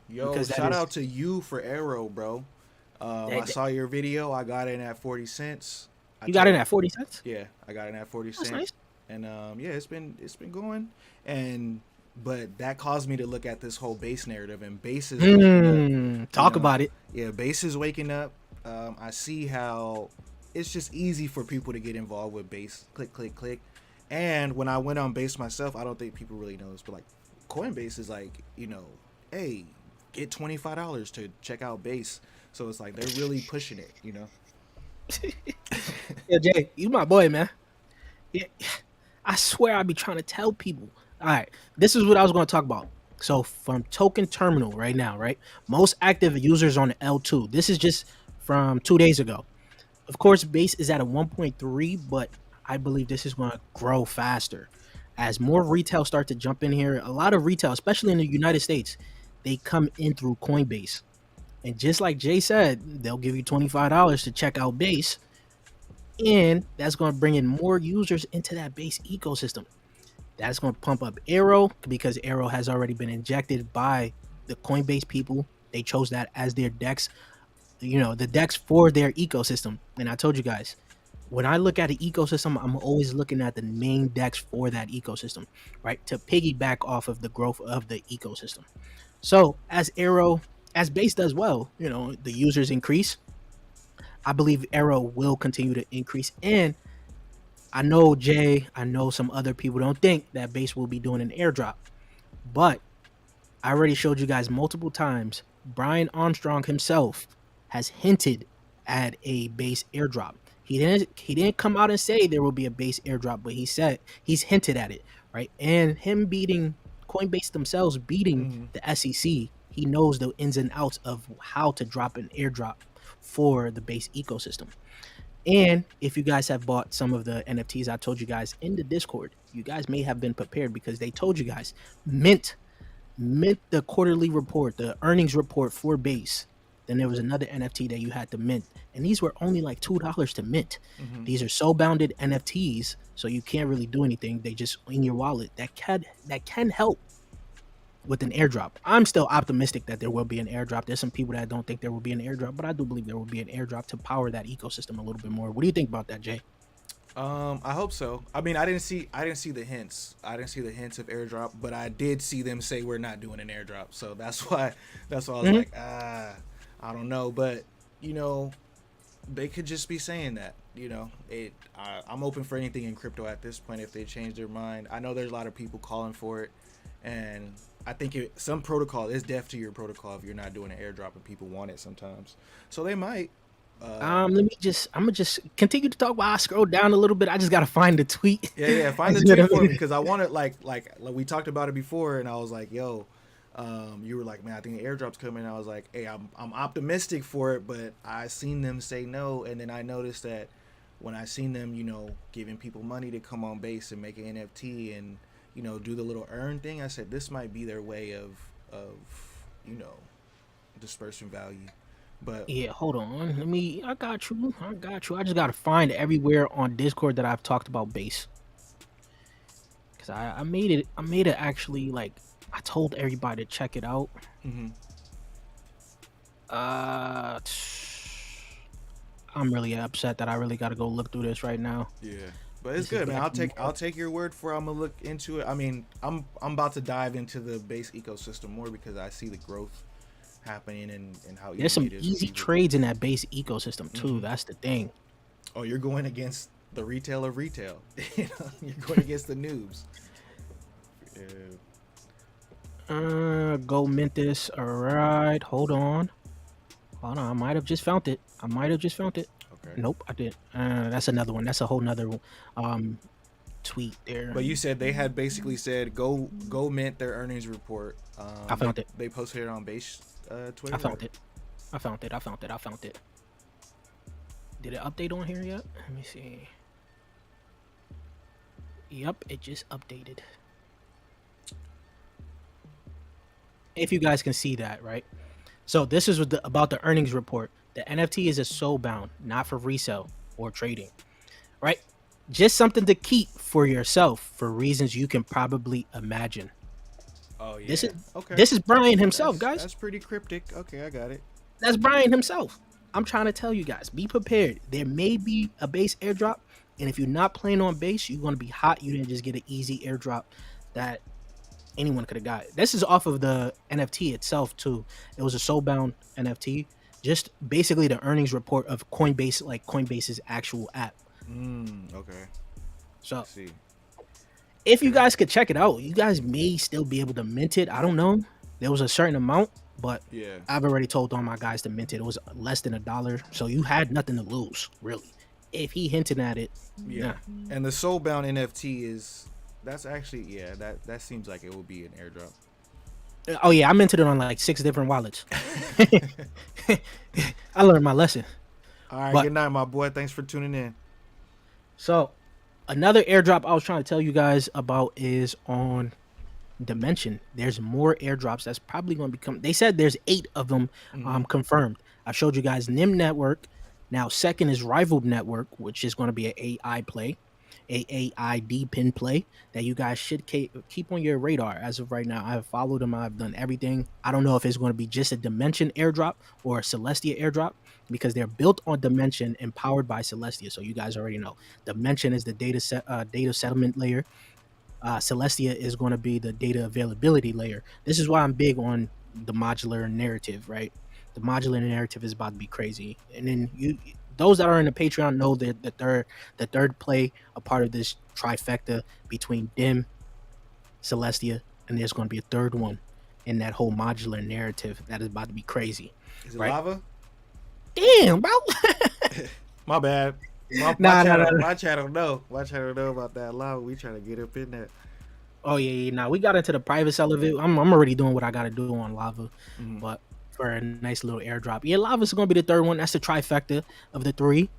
Yo, Because that shout is out to you for Arrow, bro. I saw your video. I got in at 40 cents. You got it at 40 cents? Yeah, I got in at 40 That's cents. nice. And yeah, it's been going. And but that caused me to look at this whole base narrative and base is waking up. Talk about it. Yeah, base is waking up. I see how it's just easy for people to get involved with base. Click, click, click. And when I went on base myself, I don't think people really know this, but like Coinbase is like, hey, get $25 to check out base. So it's like they're really pushing it. Yeah, Jay, you my boy, man. Yeah, I swear I be trying to tell people. All right, this is what I was going to talk about. So from Token Terminal right now, right? Most active users on the L2. This is just from 2 days ago. Of course, base is at a 1.3, but I believe this is going to grow faster as more retail start to jump in here. A lot of retail, especially in the United States, they come in through Coinbase. And just like Jay said, they'll give you $25 to check out base. And that's going to bring in more users into that base ecosystem. That's going to pump up Arrow because Arrow has already been injected by the Coinbase people. They chose that as their DEX, the DEX for their ecosystem. And I told you guys, when I look at the ecosystem, I'm always looking at the main DEX for that ecosystem, right? To piggyback off of the growth of the ecosystem. So as base does well, the users increase. I believe Arrow will continue to increase. And I know Jay, I know some other people don't think that base will be doing an airdrop, but I already showed you guys multiple times. Brian Armstrong himself has hinted at a base airdrop. He didn't come out and say there will be a base airdrop, but he said he's hinted at it, right? And him beating Coinbase themselves beating Mm-hmm. the SEC, he knows the ins and outs of how to drop an airdrop for the base ecosystem. And if you guys have bought some of the NFTs I told you guys in the Discord, you guys may have been prepared because they told you guys mint the quarterly report, the earnings report for base. Then there was another NFT that you had to mint. And these were only like $2 to mint. Mm-hmm. These are so bounded NFTs, so you can't really do anything. They just in your wallet. That can help with an airdrop. I'm still optimistic that there will be an airdrop. There's some people that don't think there will be an airdrop, but I do believe there will be an airdrop to power that ecosystem a little bit more. What do you think about that, Jay? I hope so. I mean, I didn't see the hints. I didn't see the hints of airdrop, but I did see them say we're not doing an airdrop. So that's why I was Mhm. like, I don't know, but you know, they could just be saying that. I'm open for anything in crypto at this point if they change their mind. I know there's a lot of people calling for it, and I think some protocol is deaf to your protocol if you're not doing an airdrop and people want it sometimes. So they might. I'm gonna just continue to talk while I scroll down a little bit. I just gotta find the tweet. Yeah, yeah. Find the You know tweet what I for me mean? because I wanted like we talked about it before, and I was like, yo, you were like, man, I think the airdrop's coming. I was like, hey, I'm optimistic for it, but I seen them say no, and then I noticed that when I seen them, giving people money to come on base and make an NFT and do the little earn thing, I said this might be their way of you know dispersing value, but Yeah, hold on. Let me. I got you. I got you. I just gotta find everywhere on Discord that I've talked about base because I made it. I made it actually like I told everybody to check it out. mm-hmm. Uh, I'm really upset that I really got to go look through this right now. Yeah, but it's This is good, man. back in I'll March. take your word for it. I'm gonna look into it. I mean, I'm about to dive into the base ecosystem more because I see the growth happening and how There's easy some it is for easy people. trades in that base ecosystem too. Hmm. That's the thing. Oh, you're going against the retail of retail. You're going against the noobs. Uh, Go mint this. All right, hold on. Hold on. I might have just found it. I might have just found it. okay, Nope, I didn't. That's another one. That's a whole nother um tweet there. but you said they had basically said go mint their earnings report. I They found it. they posted it on base I Twitter. Or? found it. I found it. I found it. I found it. Did it update on here yet? Let me see. Yep, it just updated. If you guys can see that, right? So this is about the earnings report. The NFT is a soul bound, not for resale or trading, right? Just something to keep for yourself for reasons you can probably imagine. Oh This yeah. is Okay. this is Brian himself, guys. That's pretty cryptic. Okay, I got it. That's Brian himself. I'm trying to tell you guys, be prepared. There may be a base airdrop, and if you're not playing on base, you're gonna be hot. You didn't just get an easy airdrop that anyone could have got. This is off of the NFT itself too. It was a soulbound NFT. Just basically the earnings report of Coinbase, like Coinbase's actual app. Okay. I So see. if you Okay. guys could check it out, you guys may still be able to mint it. I don't know. There was a certain amount, but Yeah. I've already told all my guys to mint it. It was less than $1, so you had nothing to lose, really. If he hinted at it, Yeah. nah. And the soulbound NFT is that's actually yeah, that seems like it will be an airdrop. Oh yeah, I minted it on like 6 different wallets. I learned my lesson. All right, But good night, my boy. Thanks for tuning in. so another airdrop I was trying to tell you guys about is on Dimension. There's more airdrops that's probably going to become. They said there's 8 of them Mm-hmm. confirmed. I showed you guys NIM Network. Now second is Rival Network, which is going to be an AI play, AAID pin play that you guys should keep on your radar. As of right now, I have followed them. I've done everything. I don't know if it's going to be just a Dimension airdrop or a Celestia airdrop because they're built on Dimension and powered by Celestia. So you guys already know Dimension is the data settlement layer. Celestia is going to be the data availability layer. This is why I'm big on the modular narrative, right? The modular narrative is about to be crazy. And then those that are in the Patreon know that the third play, a part of this trifecta between Dim, Celestia, and there's going to be a third one in that whole modular narrative that is about to be crazy, Is it right? lava? Damn, bro. My bad. My Nah, nah, channel, nah. my channel know. My channel know about that lava. We trying to get up in that. Oh yeah. Nah, we got into the private sell of it. I'm already doing what I got to do on lava, Mhm. but for a nice little airdrop, yeah, lava's going to be the third one. That's the trifecta of the three.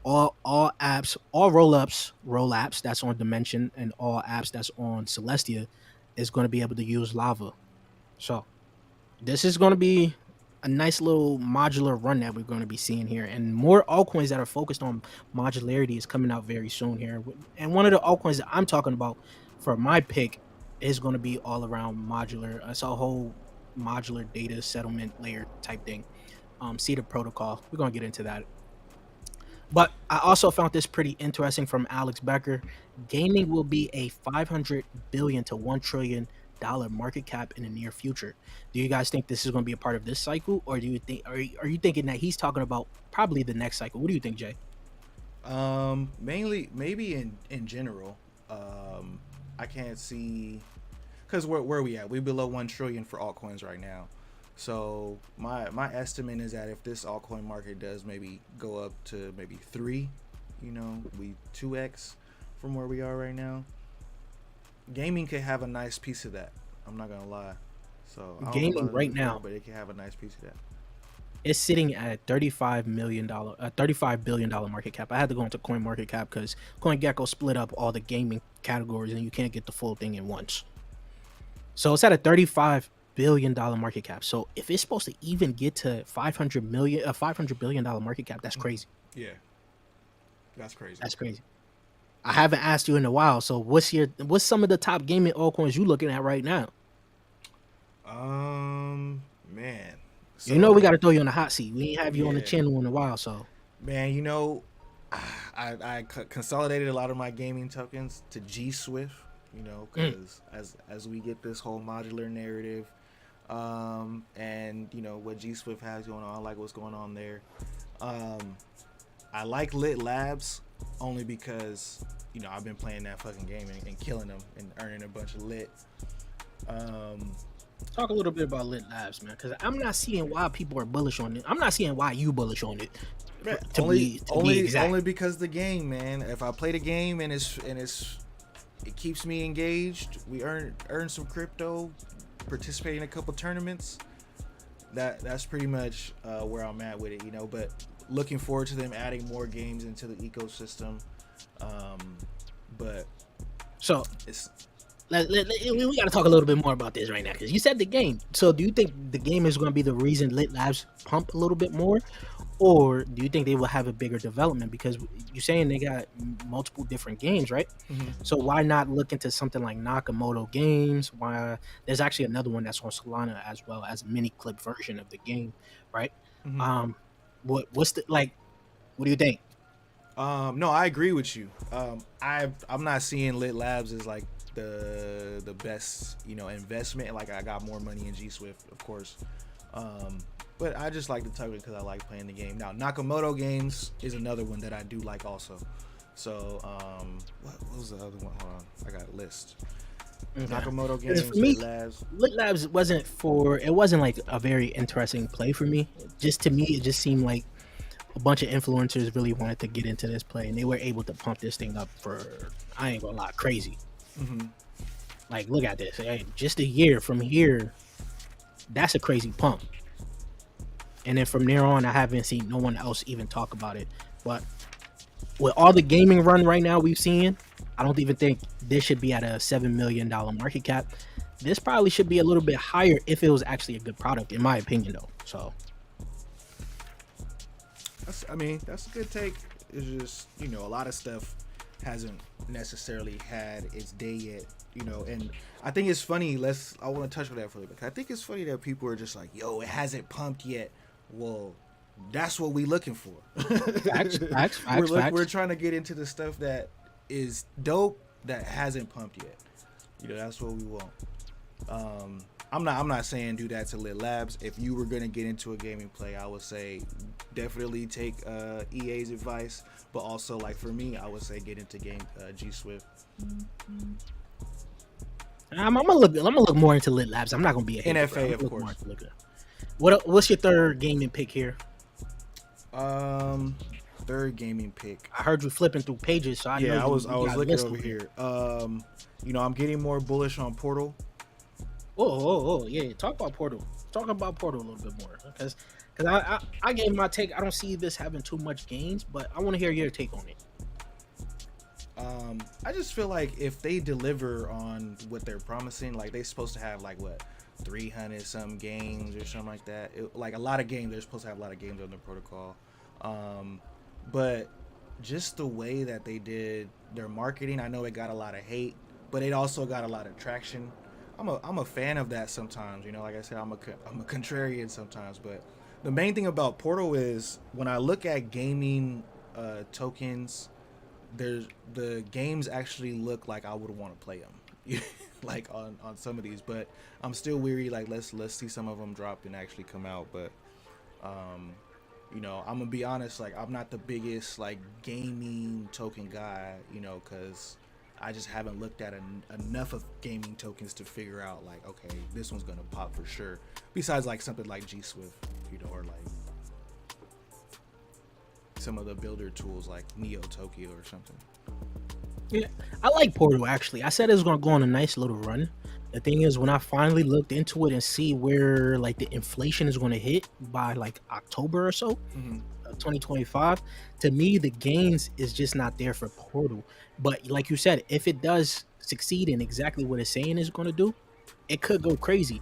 All apps, all roll apps that's on Dimension, and all apps that's on Celestia is going to be able to use lava. So this is going to be a nice little modular run that we're going to be seeing here, and more altcoins that are focused on modularity is coming out very soon here. And one of the altcoins that I'm talking about for my pick is going to be all around modular. It's a whole modular data settlement layer type thing. Cedar protocol. We're going to get into that. But I also found this pretty interesting from Alex Becker. Gaming will be a 500 billion to $1 trillion market cap in the near future. Do you guys think this is going to be a part of this cycle, or do you think are you thinking that he's talking about probably the next cycle? What do you think, Jay? Mainly, maybe in general. I can't see because where are we at? We below 1 trillion for altcoins right now. So my estimate is that if this altcoin market does maybe go up to maybe 3, we 2x from where we are right now. Gaming could have a nice piece of that. I'm not gonna lie. So I don't know Gaming about right anything, now but it can have a nice piece of that. is sitting at $35 billion market cap. I had to go into Coin Market Cap because CoinGecko split up all the gaming categories, and you can't get the full thing in once. So it's at a $35 billion market cap. So if it's supposed to even get to $500 billion market cap, that's crazy. Yeah, that's crazy. That's crazy. I haven't asked you in a while. So what's some of the top gaming altcoins you looking at right now? Man. You know we So got to throw you on the hot seat. We ain't have you on the yeah, channel in a while, so man. I consolidated a lot of my gaming tokens to G Swift. mm, Because as we get this whole modular narrative, and what G Swift has going on, I like what's going on there. Um, I like Lit Labs only because I've been playing that fucking game and killing them and earning a bunch of lit. Um, talk a little bit about Lit Labs, man, because I'm not seeing why people are bullish on it. I'm not seeing why you bullish on it. man, To only be only exact. only because the game, man. If I play the game and it keeps me engaged, we earn some crypto, participate in a couple tournaments. That's pretty much where I'm at with it. But looking forward to them adding more games into the ecosystem. But So it's we got to talk a little bit more about this right now because you said the game. So do you think the game is going to be the reason Lit Labs pump a little bit more, or do you think they will have a bigger development? Because you're saying they got multiple different games, right? mhm, So why not look into something like Nakamoto Games? Why there's actually another one that's on Solana as well as a mini clip version of the game, right? mhm. Um, what's the like? What do you think? No, I agree with you. I'm not seeing Lit Labs as like the best investment. Like I got more money in G Swift, of course. Um, but I just like the token because I like playing the game. Now Nakamoto Games is another one that I do like also. So what was the other one? Hold on, I got a list. Okay. Nakamoto 'Cause for Games, Lit me, Labs. Lit Labs wasn't like a very interesting play for me. Just to me, it just seemed like a bunch of influencers really wanted to get into this play, and they were able to pump this thing up for I ain't gonna lie, crazy. Hmm. Like, look at this. Hey, just a year from here, that's a crazy pump. And then from there on, I haven't seen no one else even talk about it. But with all the gaming run right now we've seen, I don't even think this should be at a $7 million market cap. This probably should be a little bit higher if it was actually a good product, in my opinion, though. So That's a good take. It's just a lot of stuff hasn't necessarily had its day yet. And I think it's funny. I want to touch on that for a little bit. I think it's funny that people are just like, "Yo, it hasn't pumped yet." Well, that's what we looking for. facts, facts, we're facts, we're facts. trying to get into the stuff that is dope that hasn't pumped yet. That's what we want. Um, I'm not saying do that to Lit Labs. If you were gonna get into a gaming play, I would say definitely take EA's advice. But also, like for me, I would say get into game G Swift. I'm gonna look more into Lit Labs. I'm not gonna be a hater, bro. I'm NFA, gonna of look more course. into Lit. What's your third gaming pick here? Um, Third gaming pick. I heard you flipping through pages, so I know Yeah, I you was got a looking list over over there. here. I'm getting more bullish on Portal. Yeah. Talk about Portal. Talk about Portal a little bit more, because I gave my take. I don't see this having too much gains, but I want to hear your take on it. I just feel like if they deliver on what they're promising, like they're supposed to have like what 300 some games or something like that. Like a lot of games, they're supposed to have a lot of games on the protocol. Um, but just the way that they did their marketing, I know it got a lot of hate, but it also got a lot of traction. I'm a fan of that sometimes. Like I said, I'm a contrarian sometimes. But the main thing about Portal is when I look at gaming tokens, there's the games actually look like I would want to play them, like on some of these. But I'm still weary. Like let's see some of them drop and actually come out. But um, I'm gonna be honest. Like I'm not the biggest like gaming token guy. Because I just haven't looked at enough of gaming tokens to figure out like okay, this one's gonna pop for sure. Besides like something like G Swift, or like some of the builder tools like Neo Tokyo or something. Yeah, I like Portal actually. I said it was gonna go on a nice little run. The thing is, when I finally looked into it and see where like the inflation is going to hit by like October or so, Mm-hmm. 2025, to me the gains is just not there for Portal. But like you said, if it does succeed in exactly what it's saying is going to do, it could go crazy.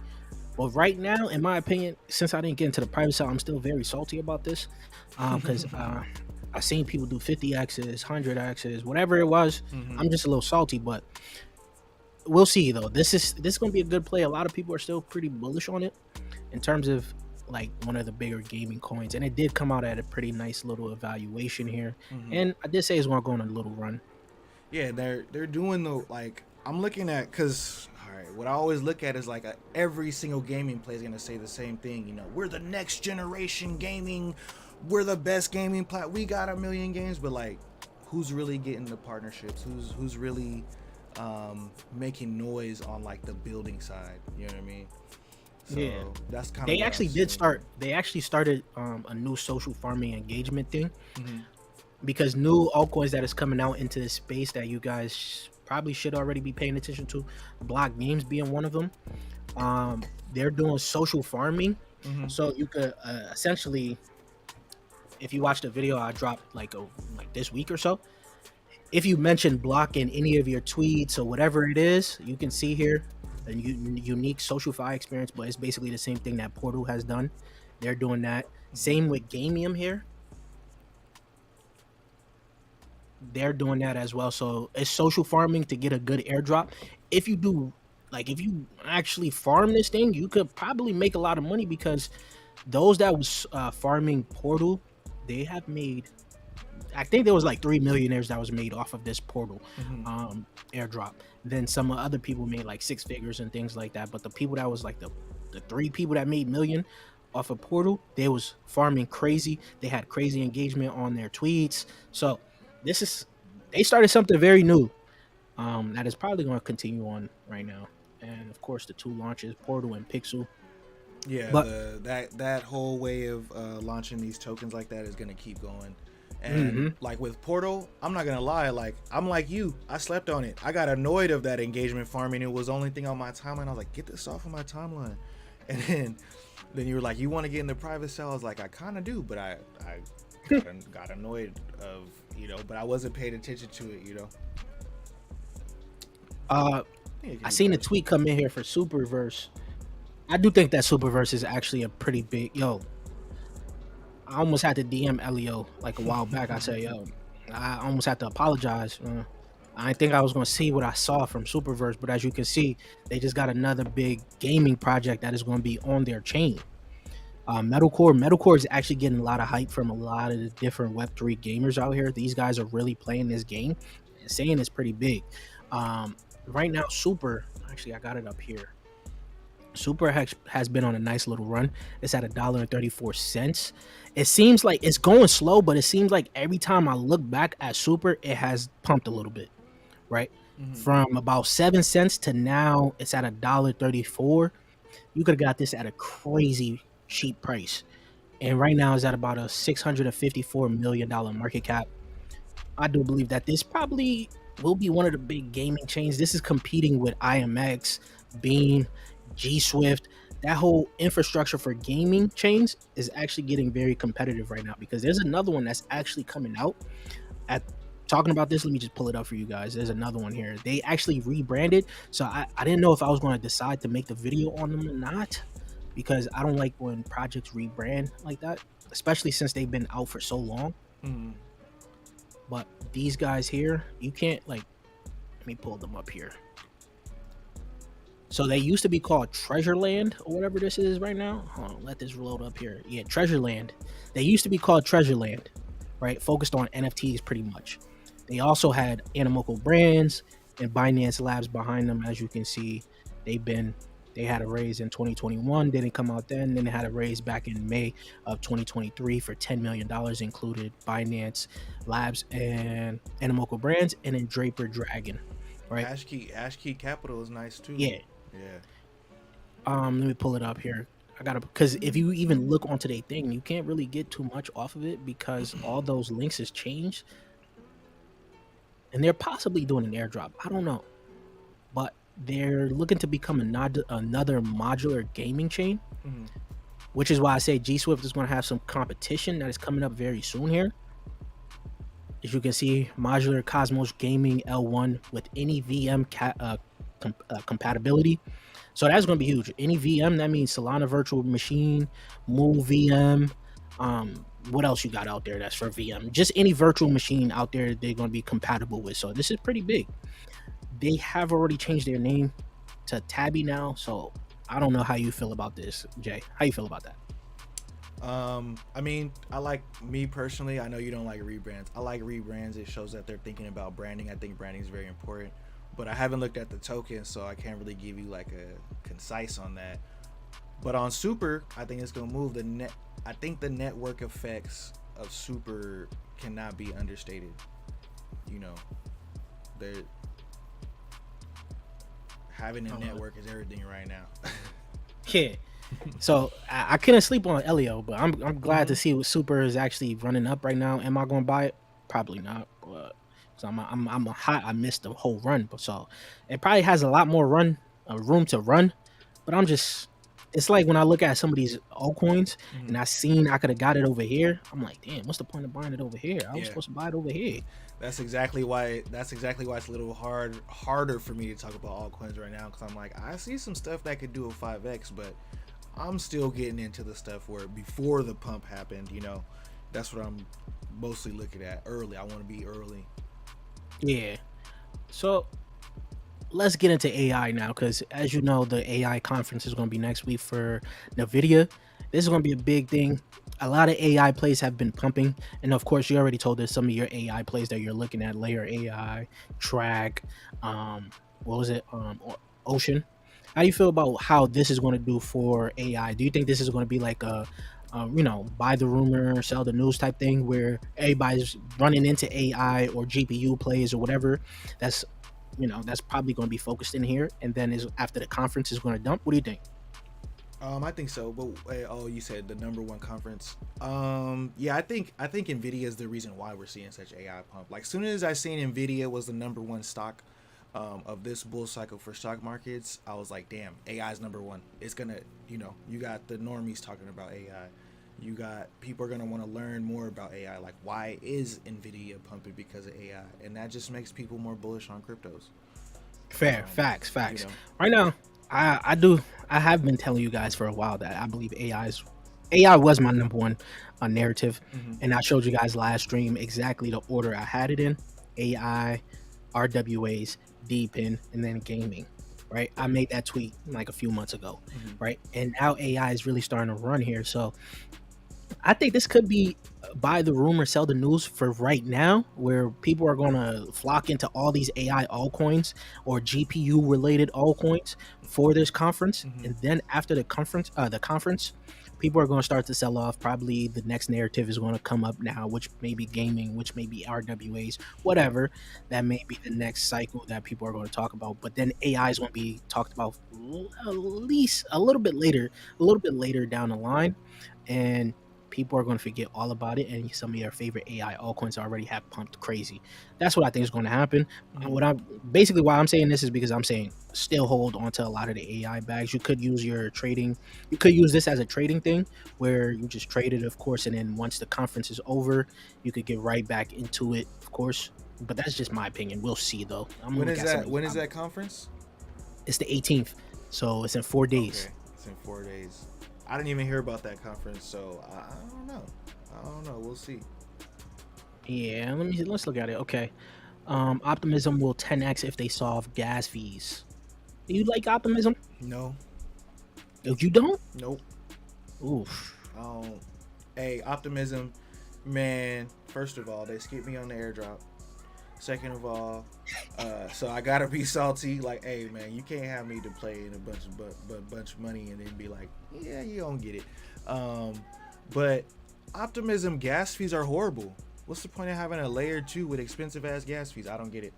But right now, in my opinion, since I didn't get into the private side, I'm still very salty about this, because I seen people do 50x's, 100x's, whatever it was. Mm-hmm. I'm just a little salty, but we'll see though. This is going to be a good play. A lot of people are still pretty bullish on it in terms of like one of the bigger gaming coins, and it did come out at a pretty nice little evaluation here. Mm-hmm. And I did say it's going to go on a little run. Yeah, they're doing the like I'm looking at because all right, what I always look at is like every single gaming play is gonna say the same thing. We're the next generation gaming, we're the best gaming we got a million games, but like, who's really getting the partnerships? Who's really making noise on like the building side? You know what I mean? So Yeah, that's kind of they what I'm actually did seeing. start. They actually started a new social farming engagement thing, Mm-hmm. because new altcoins that is coming out into this space that you guys probably should already be paying attention to, block games being one of them. They're doing social farming, Mm-hmm. so you could essentially, if you watch the video I dropped like this week or so, if you mention block in any of your tweets or whatever it is, you can see here a unique social fi experience. But it's basically the same thing that Portal has done. They're doing that. Same with Gamium here. They're doing that as well. So it's social farming to get a good airdrop. If you do, like, if you actually farm this thing, you could probably make a lot of money, because those that was farming Portal, they have made. I think there was like 3 millionaires that was made off of this Portal Mm-hmm. airdrop. Then some other people made like 6 figures and things like that. But the people that was like the 3 people that made million off of Portal, they was farming crazy. They had crazy engagement on their tweets. So this is they started something very new, that is probably going to continue on right now. And of course, the two launches, Portal and Pixel. Yeah, But that whole way of launching these tokens like that is gonna keep going. And mhm, like with Portal, I'm not gonna lie, like I'm like you, I slept on it. I got annoyed of that engagement farming. It was the only thing on my timeline. I was like, get this off of my timeline. And then you were like, you want to get in the private cell? I was like, I kind of do, but I got annoyed of but I wasn't paying attention to it. uh, think it could I be seen a better. tweet come in here for Superverse. I do think that Superverse is actually a pretty big yo. I almost had to DM Elio like a while back. I said, yo, I almost had to apologize. I didn't think I was going to see what I saw from Superverse, but as you can see, they just got another big gaming project that is going to be on their chain. Metalcore is actually getting a lot of hype from a lot of the different Web3 gamers out here. These guys are really playing this game and saying it's pretty big. Right now, Super, actually, I got it up here. Super has been on a nice little run. It's at $1.34. It seems like it's going slow, but it seems like every time I look back at Super, it has pumped a little bit, right? Mm-hmm. From about 7 cents to now, it's at $1.34. You could have got this at a crazy cheap price, and right now is at about a $654 million market cap. I do believe that this probably will be one of the big gaming chains. This is competing with IMX, Beam, G Swift. That whole infrastructure for gaming chains is actually getting very competitive right now, because there's another one that's actually coming out. At talking about this, let me just pull it up for you guys. There's another one here. They actually rebranded, so I didn't know if I was going to decide to make the video on them or not, because I don't like when projects rebrand like that, especially since they've been out for so long. Mm-hmm. But these guys here, you can't, like, let me pull them up here. So they used to be called Treasure Land or whatever this is right now. Hold on, let this load up here. Yeah, Treasure Land. They used to be called Treasure Land, right? Focused on NFTs pretty much. They also had Animoco Brands and Binance Labs behind them. As you can see, they had a raise in 2021, didn't come out then they had a raise back in May of 2023 for $10 million, included Binance Labs and Animoco Brands, and then Draper Dragon, right? Ashkey Capital is nice too. Yeah. Yeah. Let me pull it up here. I gotta, because if you even look onto their thing, you can't really get too much off of it because all those links has changed, and they're possibly doing an airdrop. I don't know, but they're looking to become another modular gaming chain, Mm-hmm. which is why I say G Swift is going to have some competition that is coming up very soon here. As you can see, modular Cosmos Gaming L1 with any VM compatibility. So that's going to be huge. Any VM, that means Solana Virtual Machine, Move VM. What else you got out there that's for VM? Just any virtual machine out there, they're going to be compatible with. So this is pretty big. They have already changed their name to Tabby now. So I don't know how you feel about this, Jay. How you feel about that? I mean, I like, me personally, I know you don't like rebrands. I like rebrands. It shows that they're thinking about branding. I think branding is very important. But I haven't looked at the token, so I can't really give you like a concise on that. But on Super, I think it's gonna move. I think the network effects of Super cannot be understated. You know, they're having a network is everything right now. Yeah. So I couldn't sleep on Elio, but I'm glad to Mhm. see what Super is actually running up right now. Am I going to buy it? Probably not. But so I'm a hot. I missed the whole run, but so it probably has a lot more room to run. But I'm just, it's like when I look at some of these altcoins and Mhm. I seen I could have got it over here. I'm like, damn, what's the point of buying it over here? I was Yeah. supposed to buy it over here. That's exactly why. That's exactly why it's a little harder for me to talk about altcoins right now, because I'm like, I see some stuff that could do a 5x, but I'm still getting into the stuff where before the pump happened. You know, that's what I'm mostly looking at early. I want to be early. Yeah. So let's get into AI now, because as you know, the AI conference is going to be next week for NVIDIA. This is going to be a big thing. A lot of AI plays have been pumping, and of course, you already told us some of your AI plays that you're looking at: Layer AI, Track, what was it, Ocean. How do you feel about how this is going to do for AI? Do you think this is going to be like buy the rumor, sell the news type thing, where everybody's running into AI or GPU plays or whatever? That's that's probably going to be focused in here, and then is after the conference is going to dump. What do you think? I think so. But oh, you said the number one conference. Yeah, I think Nvidia is the reason why we're seeing such AI pump. Like, soon as I seen Nvidia was the number one stock of this bull cycle for stock markets, I was like, damn, AI is number one. It's gonna, you got the normies talking about AI. You got people are gonna want to learn more about AI. Like, why is Nvidia pumping because of AI? And that just makes people more bullish on cryptos. Fair, Um, you facts. know. Right now, I do. I have been telling you guys for a while that I believe AI was my number one narrative, Hmm. and I showed you guys last stream exactly the order I had it in: AI, RWAs, DPIN, and then gaming. Right, I made that tweet like a few months ago, Hmm. right, and now AI is really starting to run here. So I think this could be buy the rumor, sell the news for right now, where people are going to flock into all these AI altcoins or GPU related altcoins for this conference, Mm-hmm. and then after the conference, people are going to start to sell off. Probably the next narrative is going to come up now, which may be gaming, which may be RWAs, whatever. That may be the next cycle that people are going to talk about. But then AI is going to be talked about at least a little bit later down the line, and people are going to forget all about it, and some of your favorite AI altcoins already have pumped crazy. That's what I think is going to happen. Mm-hmm. What I'm basically why I'm saying this is because I'm saying still hold on to a lot of the AI bags. You could use your trading, you could use this as a trading thing where you just trade it, of course, and then once the conference is over, you could get right back into it, of course. But that's just my opinion. We'll see though. I'm gonna When look is at some that? of these. When is that conference? It's the 18th, so it's in 4 days. Okay, it's in 4 days. I didn't even hear about that conference, so I don't know. I don't know. We'll see. Yeah, let's look at it. Okay. Optimism will 10x if they solve gas fees. Do you like optimism? No. If you don't, Nope. oof. Um, hey, optimism, man. First of all, they skipped me on the airdrop. Second of all, so I gotta be salty. Like, hey, man, you can't have me to play in a bunch of money and then be like, yeah, you don't get it. But optimism gas fees are horrible. What's the point of having a layer 2 with expensive ass gas fees? I don't get it.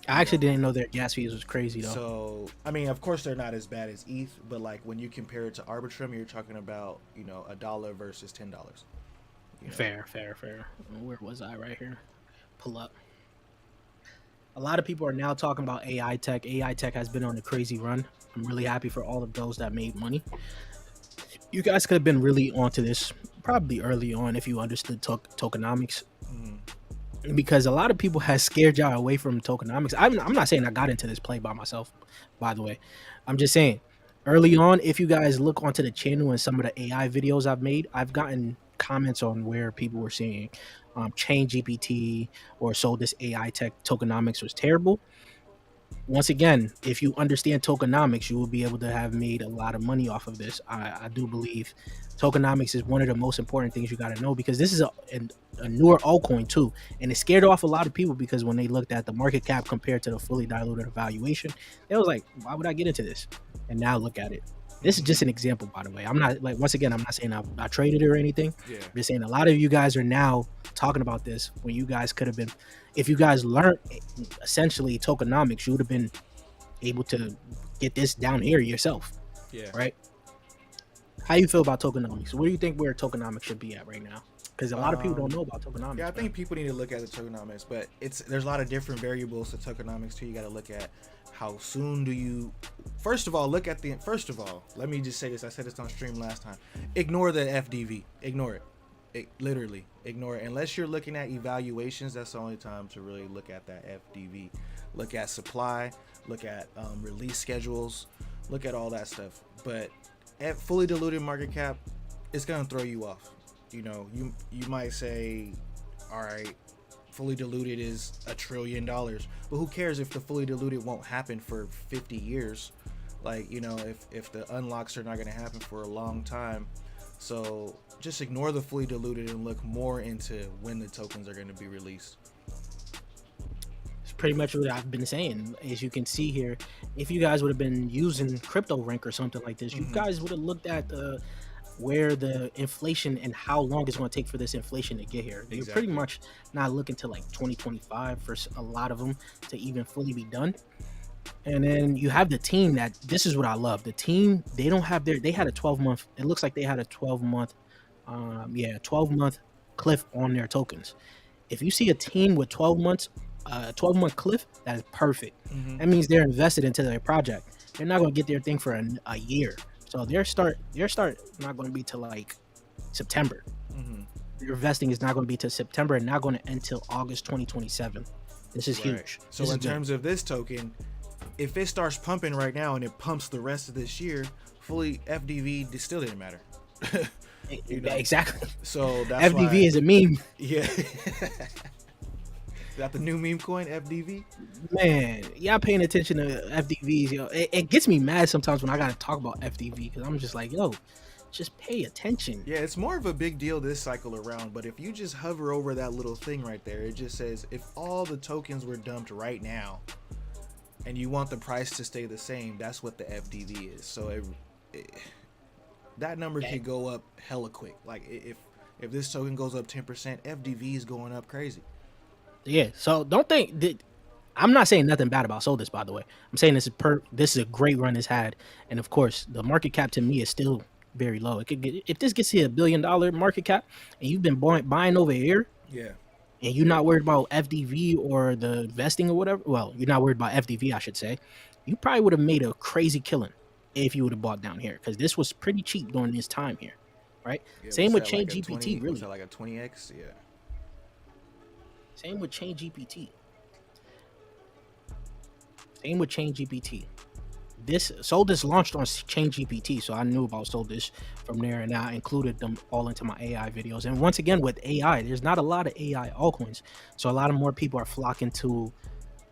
I actually didn't know their gas fees was crazy though. So, I mean, of course, they're not as bad as ETH, but like when you compare it to Arbitrum, you're talking about, $1 versus $10. Fair. Where was I? Right here. Pull up. A lot of people are now talking about AI tech. AI tech has been on a crazy run. I'm really happy for all of those that made money. You guys could have been really onto this probably early on if you understood tokenomics, because a lot of people has scared y'all away from tokenomics. I'm not saying I got into this play by myself, by the way. I'm just saying early on, if you guys look onto the channel and some of the AI videos I've made, I've gotten comments on where people were saying chain GPT or so this AI tech tokenomics was terrible. Once again, if you understand tokenomics, you will be able to have made a lot of money off of this. I do believe tokenomics is one of the most important things you got to know, because this is a newer altcoin too, and it scared off a lot of people because when they looked at the market cap compared to the fully diluted evaluation, it was like, why would I get into this? And now look at it. This is just an example, by the way. I'm not like, once again, I'm not saying I traded it or anything. Yeah. I'm just saying a lot of you guys are now talking about this when you guys could have been, if you guys learned essentially tokenomics, you would have been able to get this down here yourself. Yeah. Right? How you feel about tokenomics? Where do you think where tokenomics should be at right now? Because a lot of people don't know about tokenomics. Yeah, I think people need to look at the tokenomics, but there's a lot of different variables to tokenomics too. You got to look at how soon do you. First of all, let me just say this. I said this on stream last time. Ignore the FDV. Ignore it. Literally ignore it. Unless you're looking at evaluations, that's the only time to really look at that FDV. Look at supply. Look at release schedules. Look at all that stuff. But at fully diluted market cap, it's gonna throw you off. You might say, all right, fully diluted is $1 trillion, but who cares if the fully diluted won't happen for 50 years? Like, if the unlocks are not going to happen for a long time. So just ignore the fully diluted and look more into when the tokens are going to be released. It's pretty much what I've been saying. As you can see here, if you guys would have been using crypto rank or something like this, you guys would have looked at where the inflation and how long it's going to take for this inflation to get here. They're pretty much not looking to like 2025 for a lot of them to even fully be done. And then you have the team that, this is what I love. The team, they had a 12-month, it looks like they had a 12-month, 12-month cliff on their tokens. If you see a team with 12 months, 12-month cliff, that is perfect. That means they're invested into their project. They're not going to get their thing for a year. So their start not going to be till like September. Your vesting is not going to be till September and not going to end till August 2027. This is huge. So in terms of this token, if it starts pumping right now and it pumps the rest of this year, fully FDV still didn't matter. Exactly. So that's FDV is a meme. Yeah. Got the new meme coin, FDV? Man, y'all paying attention to FDVs, yo. It gets me mad sometimes when I gotta talk about FDV, because I'm just like, yo, Just pay attention. Yeah, it's more of a big deal this cycle around, but if you just hover over that little thing right there, it just says if all the tokens were dumped right now and you want the price to stay the same, that's what the FDV is. So that number Okay. could go up hella quick. Like if this token goes up 10%, FDV is going up crazy. Yeah. So don't think that I'm not saying nothing bad about Solidus, by the way. I'm saying this is a great run it's had, and of course the market cap to me is still very low. It could get, if this gets to $1 billion market cap, and you've been buying over here, Yeah. and you're not worried about FDV or the vesting or whatever. Well, you're not worried about FDV, I should say. You probably would have made a crazy killing if you would have bought down here, because this was pretty cheap during this time here, right? Yeah, Same what's with that Chain like a GPT, 20? What's really. that like a 20x? Yeah. Same with Chain GPT. Same with Chain GPT. This Solidus launched on Chain GPT, so I knew about Solidus from there, and I included them all into my AI videos. And once again, with AI, there's not a lot of AI altcoins, so a lot of more people are flocking to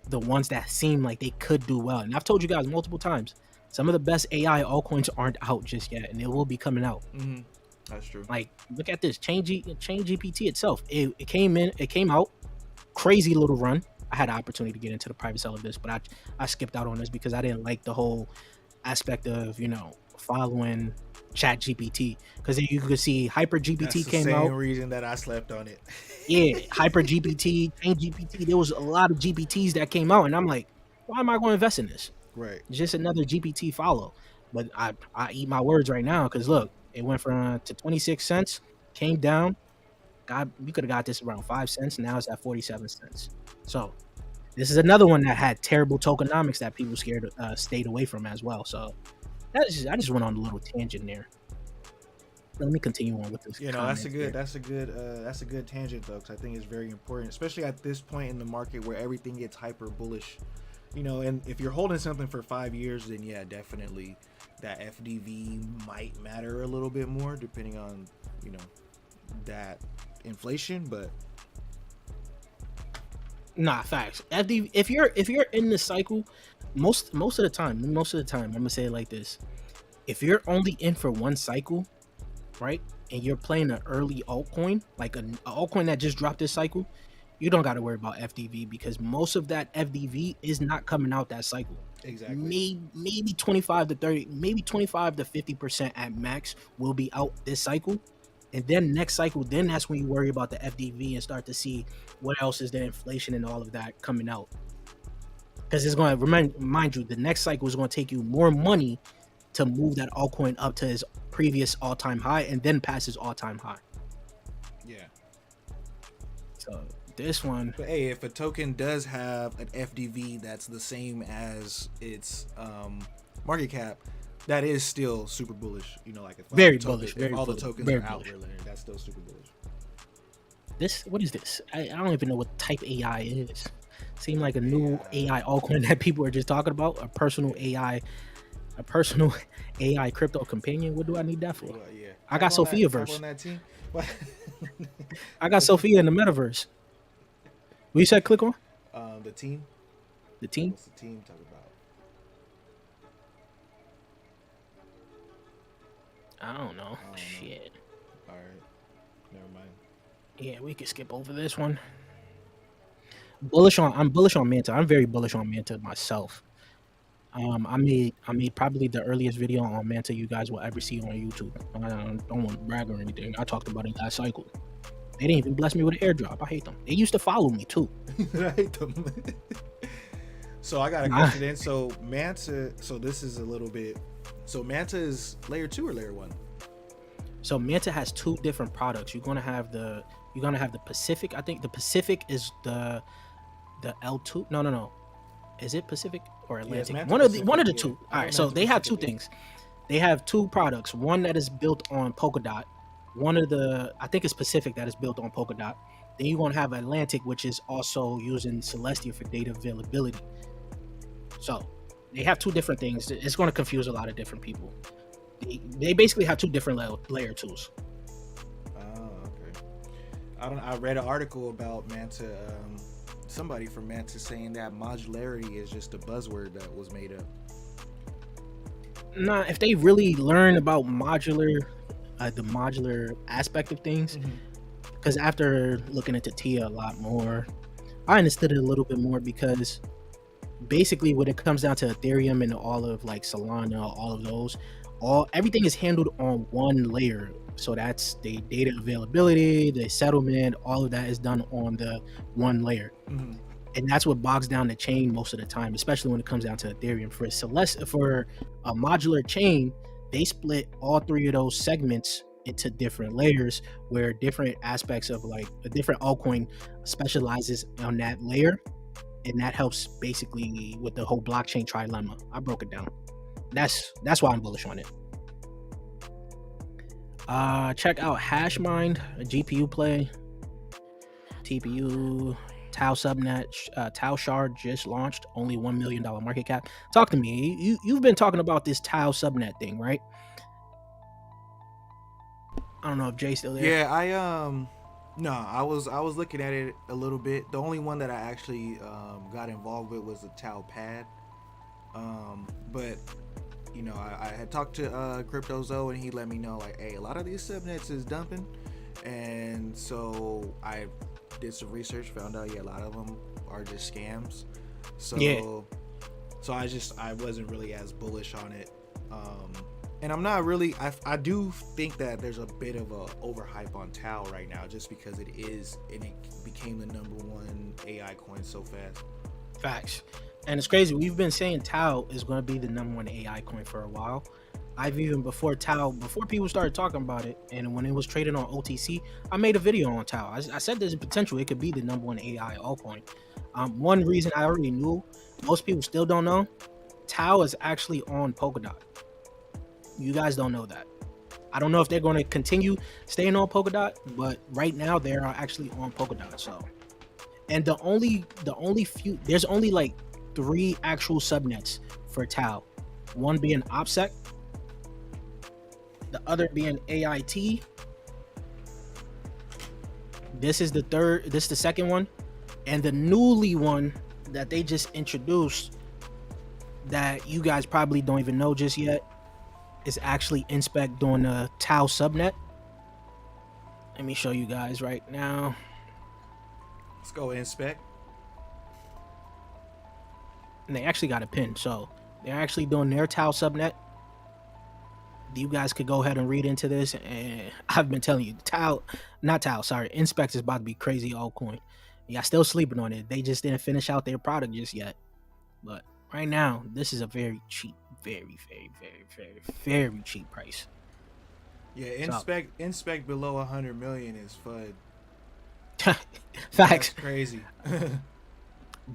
the ones that seem like they could do well. And I've told you guys multiple times, some of the best AI altcoins aren't out just yet, and it will be coming out. Mm-hmm. That's true. Like, look at this Chain GPT itself. It came out, crazy little run. I had an opportunity to get into the private sale of this, but I skipped out on this because I didn't like the whole aspect of, following Chat GPT, because you could see Hyper That's GPT the came same out. reason that I slept on it. Yeah, Hyper GPT, Chain GPT. There was a lot of GPTs that came out, and I'm like, why am I going to invest in this? Right. Just another GPT follow. But I eat my words right now, because look, it went from to 26 cents, came down. God, we could have got this around 5 cents. Now it's at 47 cents. So this is another one that had terrible tokenomics that people stayed away from as well. So I just went on a little tangent there. Let me continue on with this. That's a good tangent though, because I think it's very important, especially at this point in the market where everything gets hyper bullish. And if you're holding something for 5 years, then yeah, definitely that FDV might matter a little bit more depending on that inflation. But Nah, facts. If you're in the cycle, most of the time, I'm gonna say it like this: if you're only in for one cycle, right, and you're playing an early altcoin, like an altcoin that just dropped this cycle, you don't got to worry about FDV, because most of that FDV is not coming out that cycle. exactly. Maybe 25 to 30, maybe 25 to 50% at max will be out this cycle. And then next cycle, then that's when you worry about the FDV and start to see what else is the inflation and all of that coming out. Because it's going to remind you, the next cycle is going to take you more money to move that altcoin up to his previous all-time high and then pass his all-time high. Yeah. So this one, But hey, if a token does have an FDV that's the same as its market cap, that is still super bullish. Like if very bullish, very all the bullish, tokens very are out bullish. there, that's still super bullish. What is this? I don't even know what type AI is. Seemed like a new AI altcoin that people are just talking about. A personal AI crypto companion. What do I need that for? Well, yeah. I got Sophia verse. On that team. I got Sophia in the metaverse. What you said? Click on The team. the team. What's the team talk about? I don't know. I don't know. Shit. All right, never mind. Yeah, we could skip over this one. I'm bullish on Manta. I'm very bullish on Manta myself. I made probably the earliest video on Manta you guys will ever see on YouTube. I don't want to brag or anything. I talked about it last cycle. They didn't even bless me with an airdrop. I hate them. They used to follow me too. I hate them. So I got a question in. So Manta. So this is a little bit. So Manta is layer 2 or layer 1? So Manta has 2 different products. You're gonna have the Pacific. I think the Pacific is the L2. No. Is it Pacific or Atlantic? Yeah, one of the Pacific, two. Yeah. All right. So they have 2 things. They have 2 products. One that is built on Polkadot. I think it's Pacific that is built on Polkadot. Then you're gonna have Atlantic, which is also using Celestia for data availability. So they have 2 different things. It's going to confuse a lot of different people. They basically have 2 different layer 2s. Oh, okay. I read an article about Manta. Somebody from Manta saying that modularity is just a buzzword that was made up. Nah, if they really learn about modular the modular aspect of things. Mm-hmm. Because after looking into TIA a lot more, I understood it a little bit more because basically when it comes down to Ethereum and all of like Solana, all of those, all everything is handled on one layer. So that's the data availability, the settlement, all of that is done on the one layer. Mm-hmm. And that's what bogs down the chain most of the time, especially when it comes down to Ethereum. For a modular chain, they split all three of those segments into different layers where different aspects of like a different altcoin specializes on that layer, and that helps basically with the whole blockchain trilemma. I broke it down. That's why I'm bullish on it. Check out Hashmind, a GPU play. TPU Tau subnet, Tau shard just launched, only $1 million market cap. Talk to me. You've been talking about this Tau subnet thing, right? I don't know if Jay's still there. Yeah, no, I was looking at it a little bit. The only one that I actually got involved with was the Tau pad. But I had talked to CryptoZo, and he let me know like, hey, a lot of these subnets is dumping, and so I did some research, found out a lot of them are just scams. So Yeah. so I wasn't really as bullish on it. And I'm not really. I do think that there's a bit of a overhype on Tau right now, just because it became the #1 AI coin so fast. Facts. And it's crazy. We've been saying Tau is going to be the #1 AI coin for a while. I've even before people started talking about it, and when it was traded on OTC, I made a video on Tau. I said there's a potential it could be the #1 AI altcoin. One reason I already knew, most people still don't know, Tau is actually on Polkadot. You guys don't know that. I don't know if they're going to continue staying on Polkadot, but right now they are actually on Polkadot. So, and there's only like 3 actual subnets for Tau. One being OPSEC, the other being AIT. This is the second one, and the newly one that they just introduced that you guys probably don't even know just yet is actually Inspect doing the Tau subnet. Let me show you guys right now. Let's go Inspect. And they actually got a pin, so they're actually doing their Tau subnet. You guys could go ahead and read into this, and I've been telling you, Inspect is about to be crazy altcoin. Yeah, still sleeping on it. They just didn't finish out their product just yet. But right now, this is a very cheap, very, very, very, very, very cheap price. Yeah, Inspect below 100 million is FUD. Facts. That's crazy.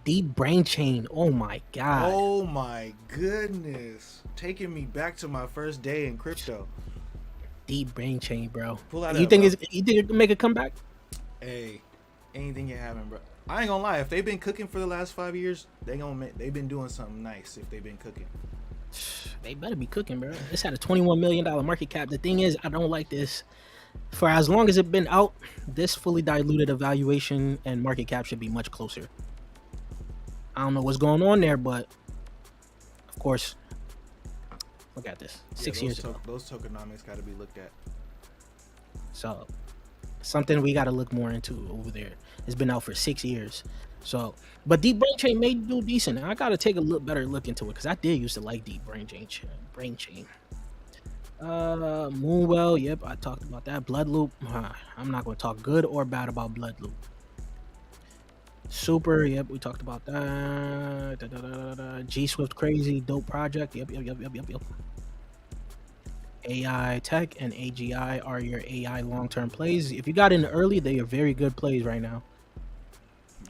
Deep Brain Chain. Oh my god. Oh my goodness. Taking me back to my first day in crypto. Deep Brain Chain, bro. Pull that You up, think bro. it can make a comeback? Hey, anything can happen, bro. I ain't gonna lie. If they've been cooking for the last 5 years, they've been doing something nice. If they've been cooking, They better be cooking, bro. This had a $21 million market cap. The thing is, I don't like this. For as long as it's been out, this fully diluted evaluation and market cap should be much closer. I don't know what's going on there, but of course, look at this. 6 years ago. Those tokenomics got to be looked at. So something we got to look more into over there. It's been out for 6 years. So, but Deep Brain Chain may do decent. I got to take a better look into it because I did used to like Deep Brain Chain. Moonwell, yep, I talked about that. Bloodloop, I'm not going to talk good or bad about Bloodloop. Super, yep, we talked about that. G Swift Crazy, dope project, yep. AI Tech and AGI are your AI long-term plays. If you got in early, they are very good plays right now.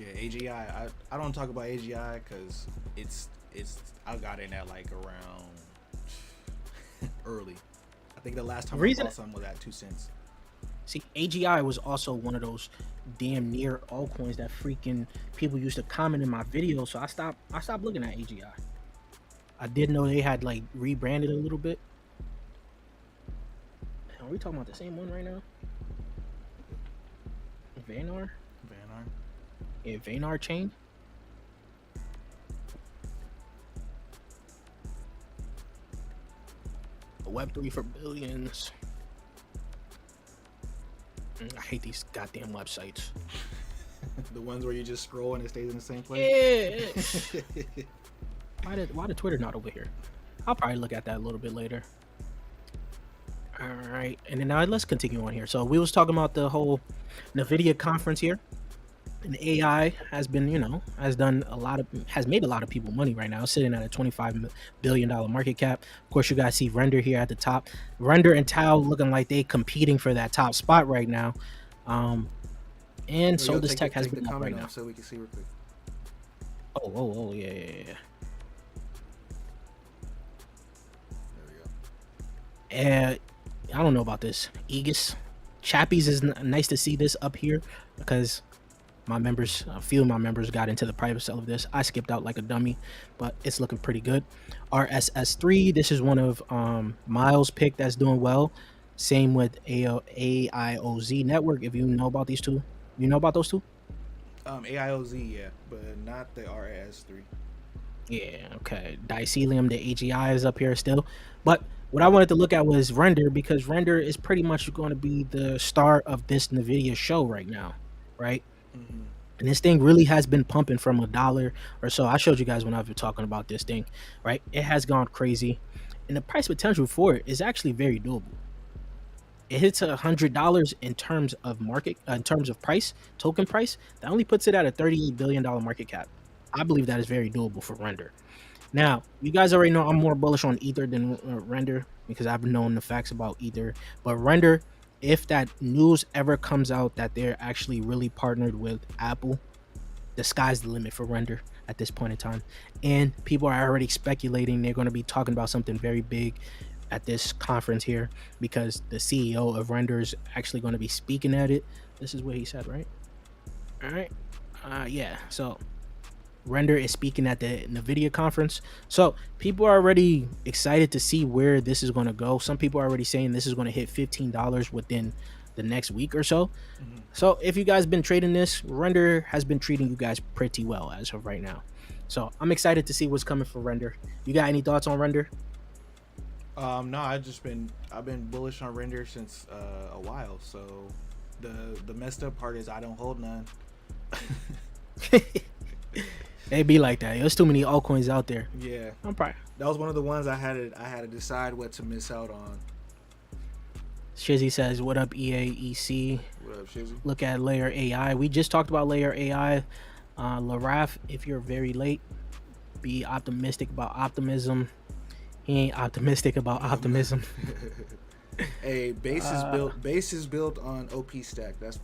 Yeah, AGI. I don't talk about AGI because it's I got in at like around early. I think the last time I bought something was at 2 cents. See, AGI was also one of those damn near altcoins that freaking people used to comment in my videos. So I stopped looking at AGI. I did know they had like rebranded a little bit. Are we talking about the same one right now? Vanar? Yeah, Vanar chain. Web3 for billions. I hate these goddamn websites. The ones where you just scroll and it stays in the same place. Yeah. Why did Twitter not over here? I'll probably look at that a little bit later. All right, and then now let's continue on here. So we was talking about the whole NVIDIA conference here, and AI has been, has made a lot of people money right now, sitting at a $25 billion market cap. Of course, you guys see Render here at the top. Render and Tau looking like they competing for that top spot right now. And so this tech has been up right now. So we can see real quick. Oh, yeah. There we go. And I don't know about this. Aegis. Chappies is nice to see this up here because my members, a few of my members got into the private sale of this. I skipped out like a dummy, but it's looking pretty good. RSS3, this is one of Miles' pick that's doing well. Same with AIOZ Network. If you know about these two, you know about those two? AIOZ, yeah, but not the RAS3. Yeah, okay. Dicelium, the AGI is up here still. But what I wanted to look at was Render, because Render is pretty much going to be the star of this NVIDIA show right now, right? Mm-hmm. And this thing really has been pumping from $1 or so. I showed you guys when I've been talking about this thing, right? It has gone crazy. And the price potential for it is actually very doable. It hits $100 in terms of price, token price. That only puts it at a $38 billion market cap. I believe that is very doable for Render. Now, you guys already know I'm more bullish on Ether than Render because I've known the facts about Ether. But Render, if that news ever comes out that they're actually really partnered with Apple, the sky's the limit for Render at this point in time. And people are already speculating they're going to be talking about something very big at this conference here because the CEO of Render is actually going to be speaking at it. This is what he said, right? All right. Yeah. So Render is speaking at the NVIDIA conference. So people are already excited to see where this is going to go. Some people are already saying this is going to hit $15 within the next week or so. Mm-hmm. So if you guys been trading this, Render has been treating you guys pretty well as of right now. So I'm excited to see what's coming for Render. You got any thoughts on Render? No, I've been bullish on Render since a while. So the messed up part is I don't hold none. They be like that. There's too many altcoins out there. Yeah, I'm probably. That was one of the ones I had to decide what to miss out on. Shizzy says, "What up, EAEC? What up, Shizzy? Look at Layer AI. We just talked about Layer AI. Laraf, if you're very late, be optimistic about optimism. He ain't optimistic about optimism." Hey, base is built on OP stack. That's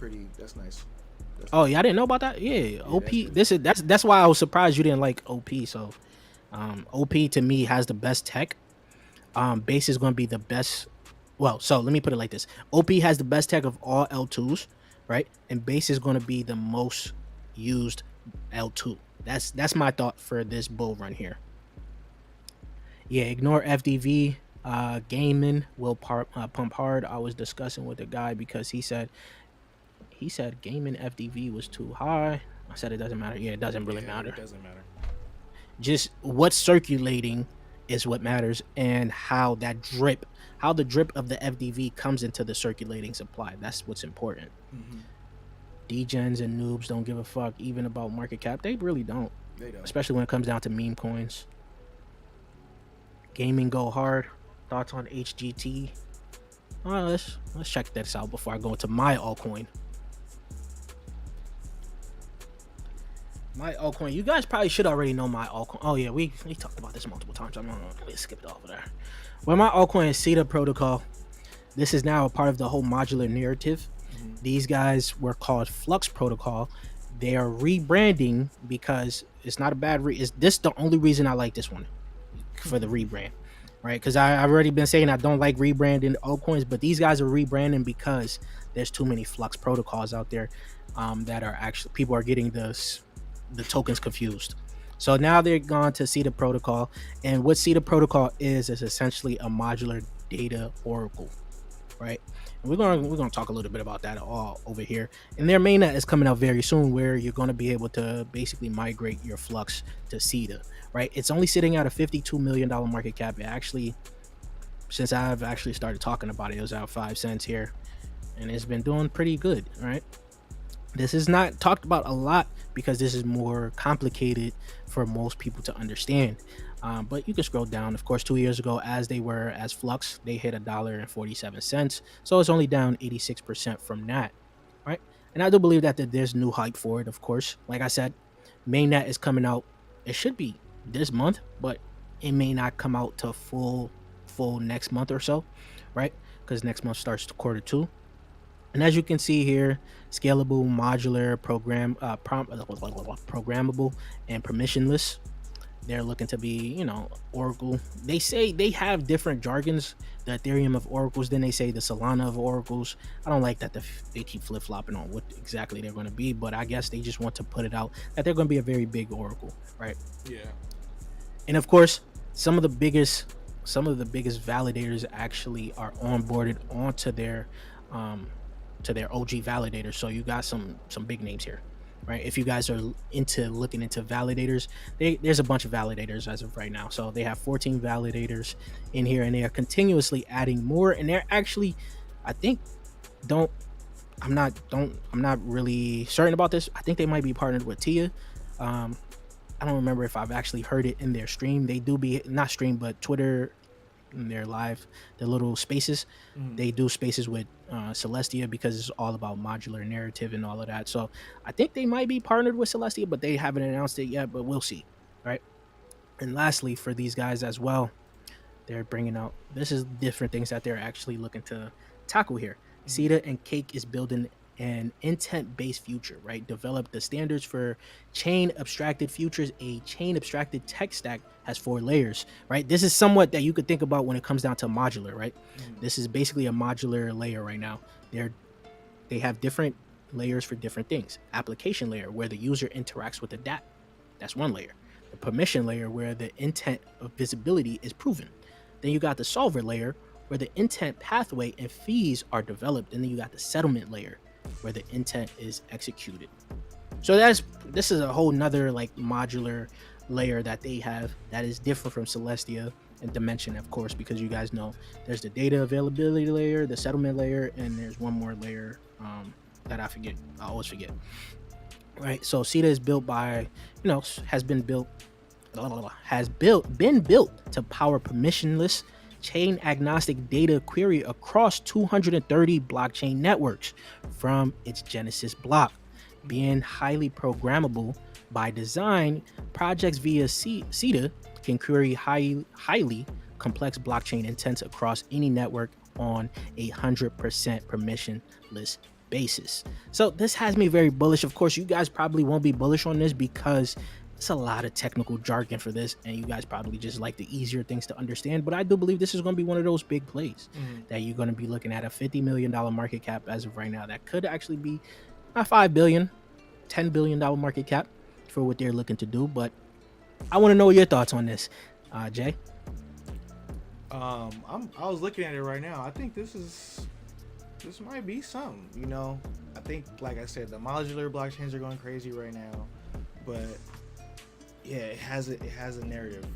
nice. Oh yeah, I didn't know about that. Yeah, OP. That's why I was surprised you didn't like OP. So, OP to me has the best tech. Base is going to be the best. Well, so let me put it like this: OP has the best tech of all L2s, right? And base is going to be the most used L2. That's my thought for this bull run here. Yeah, ignore FDV. Gaming will pump hard. I was discussing with a guy because he said gaming FDV was too high. I said it doesn't matter. Yeah, it doesn't really matter. It doesn't matter. Just what's circulating is what matters, and how the drip of the FDV comes into the circulating supply. That's what's important. Mm-hmm. Degens and noobs don't give a fuck even about market cap. They really don't. They don't. Especially when it comes down to meme coins. Gaming go hard. Thoughts on HGT? Let's check this out before I go into my altcoin. My altcoin. You guys probably should already know my altcoin. Oh yeah, we talked about this multiple times. I'm gonna skip it over there. Well, my altcoin is SETA protocol. This is now a part of the whole modular narrative. Mm-hmm. These guys were called Flux Protocol. They are rebranding because it's not a bad is this the only reason I like this one for the rebrand, right? Because I've already been saying I don't like rebranding altcoins, but these guys are rebranding because there's too many Flux protocols out there that are actually people are getting the tokens confused. So now they're gone to SETA protocol, and what SETA protocol is essentially a modular data oracle, right? And we're gonna talk a little bit about that all over here. And their mainnet is coming out very soon, where you're gonna be able to basically migrate your Flux to SETA, right? It's only sitting at a $52 million market cap. It actually, since I've actually started talking about it, it was at 5 cents here, and it's been doing pretty good, right? This is not talked about a lot because this is more complicated for most people to understand. But you can scroll down. Of course, 2 years ago, as they were as Flux, they hit $1.47. So it's only down 86% from that, right? And I do believe that there's new hype for it. Of course, like I said, mainnet is coming out. It should be this month, but it may not come out to full next month or so, right? Because next month starts quarter 2. And as you can see here, scalable, modular, programmable, and permissionless. They're looking to be, Oracle. They say they have different jargons. The Ethereum of Oracles, then they say the Solana of Oracles. I don't like that they keep flip flopping on what exactly they're going to be, but I guess they just want to put it out that they're going to be a very big Oracle, right? Yeah. And of course, some of the biggest validators actually are onboarded onto their um to their OG validators. So you got some big names here, right? If you guys are into looking into validators, there's a bunch of validators as of right now. So they have 14 validators in here, and they are continuously adding more. And they're actually, I think, don't I'm not really certain about this. I think they might be partnered with Tia. Um, I don't remember if I've actually heard it in their stream. They do be not stream, but Twitter in their live, their little spaces. Mm. They do spaces with Celestia because it's all about modular narrative and all of that. So I think they might be partnered with Celestia, but they haven't announced it yet. But we'll see, right? And lastly, for these guys as well, they're bringing out this is different things that they're actually looking to tackle here. Mm. Ceda and Cake is building an intent-based future, right? Develop the standards for chain abstracted futures. A chain abstracted tech stack has 4 layers, right? This is somewhat that you could think about when it comes down to modular, right? Mm. This is basically a modular layer right now. They have different layers for different things. Application layer, where the user interacts with the dApp. That's one layer. The permission layer, where the intent of visibility is proven. Then you got the solver layer, where the intent pathway and fees are developed. And then you got the settlement layer, where the intent is executed. So this is a whole nother like modular layer that they have that is different from Celestia and Dimension, of course, because you guys know there's the data availability layer, the settlement layer, and there's one more layer that I always forget. Right. So CETA is built by, has been built been built to power permissionless chain agnostic data query across 230 blockchain networks from its genesis block. Being highly programmable by design, projects via CETA can query highly complex blockchain intents across any network on 100% permissionless basis. So this has me very bullish. Of course, you guys probably won't be bullish on this because it's a lot of technical jargon for this, and you guys probably just like the easier things to understand. But I do believe this is going to be one of those big plays that you're going to be looking at a $50 million market cap as of right now. That could actually be not 5 billion, $10 billion market cap for what they're looking to do. But I want to know your thoughts on this, Jay. I was looking at it right now. I think this might be something. I think, like I said, the modular blockchains are going crazy right now, but yeah, it has a narrative.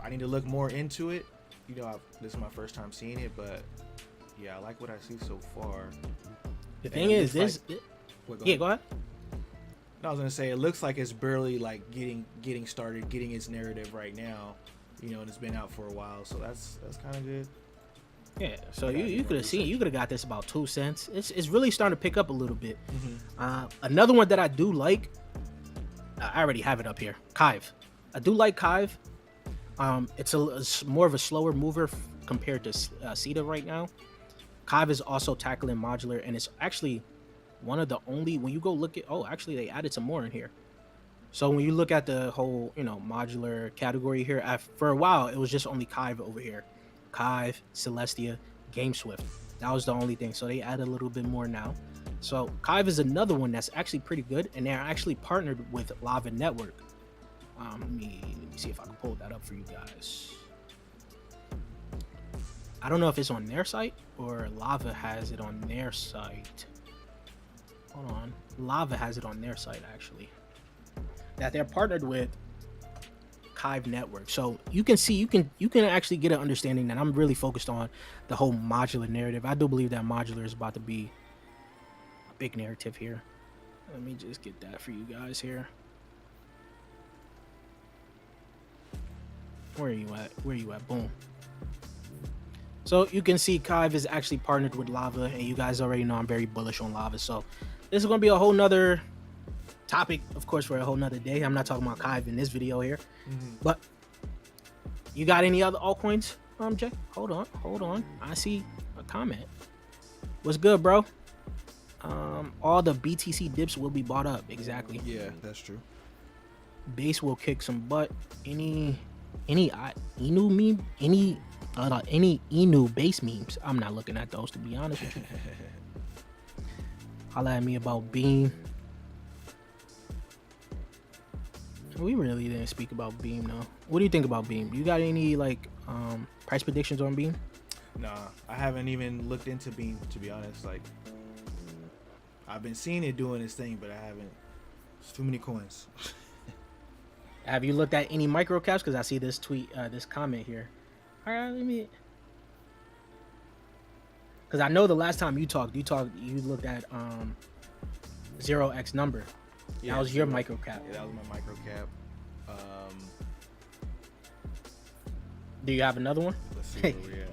I need to look more into it. This is my first time seeing it, but yeah, I like what I see so far. The thing is, go ahead. No, I was gonna say it looks like it's barely like getting started, getting its narrative right now. And it's been out for a while, so that's kind of good. Yeah, so you could have got this about 2 cents. It's really starting to pick up a little bit. Another one that I do like, I already have it up here, Kive. I do like Kive. It's more of a slower mover compared to CETA right now. Kive is also tackling modular, and it's actually one of the only, when you go look at, actually they added some more in here. So when you look at the whole, modular category here, for a while, it was just only Kive over here. Kive, Celestia, GameSwift. That was the only thing. So they added a little bit more now. So Kive is another one that's actually pretty good, and they're actually partnered with Lava Network. Let me see if I can pull that up for you guys. I don't know if it's on their site or Lava has it on their site. Hold on. Lava has it on their site, actually. That they're partnered with Kive Network. So you can see, you can actually get an understanding that I'm really focused on the whole modular narrative. I do believe that modular is about to be big narrative here. Let me just get that for you guys here. Where are you at? Where are you at? Boom. So you can see Kive is actually partnered with Lava, and you guys already know I'm very bullish on Lava. So this is going to be a whole nother topic, of course, for a whole nother day. I'm not talking about Kive in this video here, but you got any other altcoins, Jay? Hold on. I see a comment. What's good, bro? All the BTC dips will be bought up. Exactly. Yeah, that's true. Base will kick some butt. Any Inu meme? Any Inu base memes? I'm not looking at those, to be honest with you. Holla at me about Beam. We really didn't speak about Beam though. What do you think about Beam? You got any like price predictions on Beam? Nah, I haven't even looked into Beam, to be honest. Like, I've been seeing it doing its thing, but I haven't. It's too many coins. Have you looked at any micro caps? Because I see this tweet, this comment here. All right, let me. Because I know the last time you looked at 0x number. Yeah, that was your micro cap. Yeah, that was my micro cap. Do you have another one? Let's see where we're at.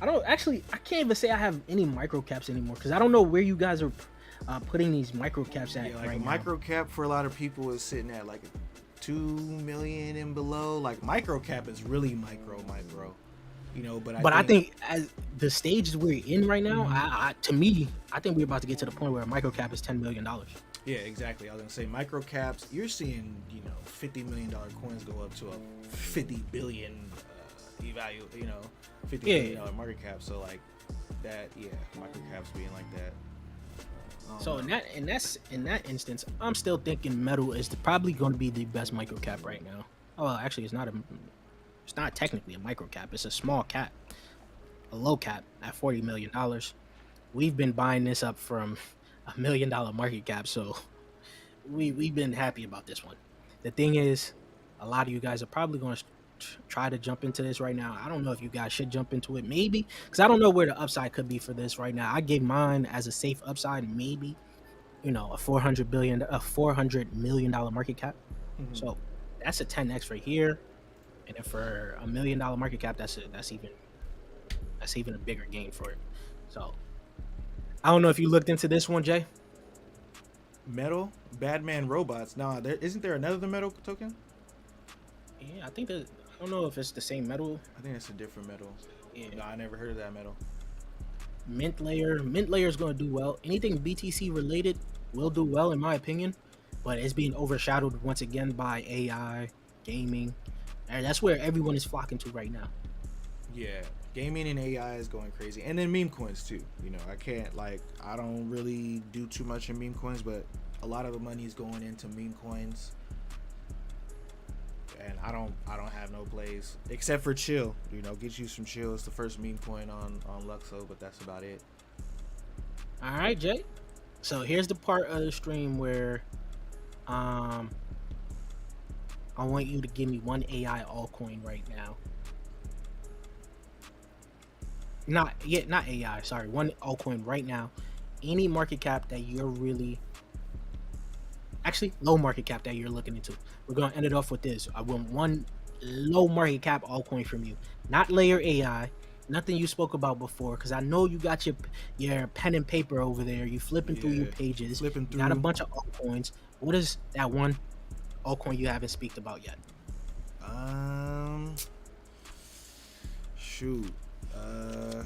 I can't even say I have any micro caps anymore because I don't know where you guys are putting these micro caps at. Yeah, like right a now. micro cap for a lot of people is sitting at like 2 million and below. Like micro cap is really micro, you know. But I think as the stage we're in right now, I think we're about to get to the point where a micro cap is $10 million. Yeah, exactly. I was gonna say micro caps. You're seeing, you know, $50 million coins go up to a 50 billion value. You know, $50 billion market cap. So like that, yeah, micro caps being like that. So in that instance, I'm still thinking metal is probably going to be the best micro cap right now. Oh, well, actually, it's not technically a micro cap. It's a small cap, a low cap at $40 million. We've been buying this up from $1 million market cap, so we've been happy about this one. The thing is, a lot of you guys are probably going to try to jump into this right now. I don't know if you guys should jump into it, maybe, because I don't know where the upside could be for this right now. I gave mine as a safe upside, maybe, you know, a $400 million market cap. So that's a 10x right here, and then for $1 million market cap, that's even a bigger gain for it. So I don't know if you looked into this one, Jay. Metal, Badman Robots. Nah, isn't there another metal token? Yeah, I don't know if it's the same metal. I think it's a different metal. Yeah. No, I never heard of that metal. Mint layer is going to do well. Anything BTC related will do well, in my opinion, but it's being overshadowed once again by AI, gaming, and that's where everyone is flocking to right now. Yeah, gaming and AI is going crazy, and then meme coins too. You know, I don't really do too much in meme coins, but a lot of the money is going into meme coins. And I don't have no plays except for chill. You know, get you some chill. It's the first meme coin on Luxo, but that's about it. All right, Jay. So here's the part of the stream where I want you to give me one AI altcoin right now. Not AI, sorry. One altcoin right now. Any market cap that you're really low market cap that you're looking into. We're going to end it off with this. I want one low market cap altcoin from you. Not layer AI. Nothing you spoke about before, because I know you got your pen and paper over there. You flipping through your pages. Flipping through. Got a bunch of altcoins. What is that one altcoin you haven't speaked about yet? Shoot. I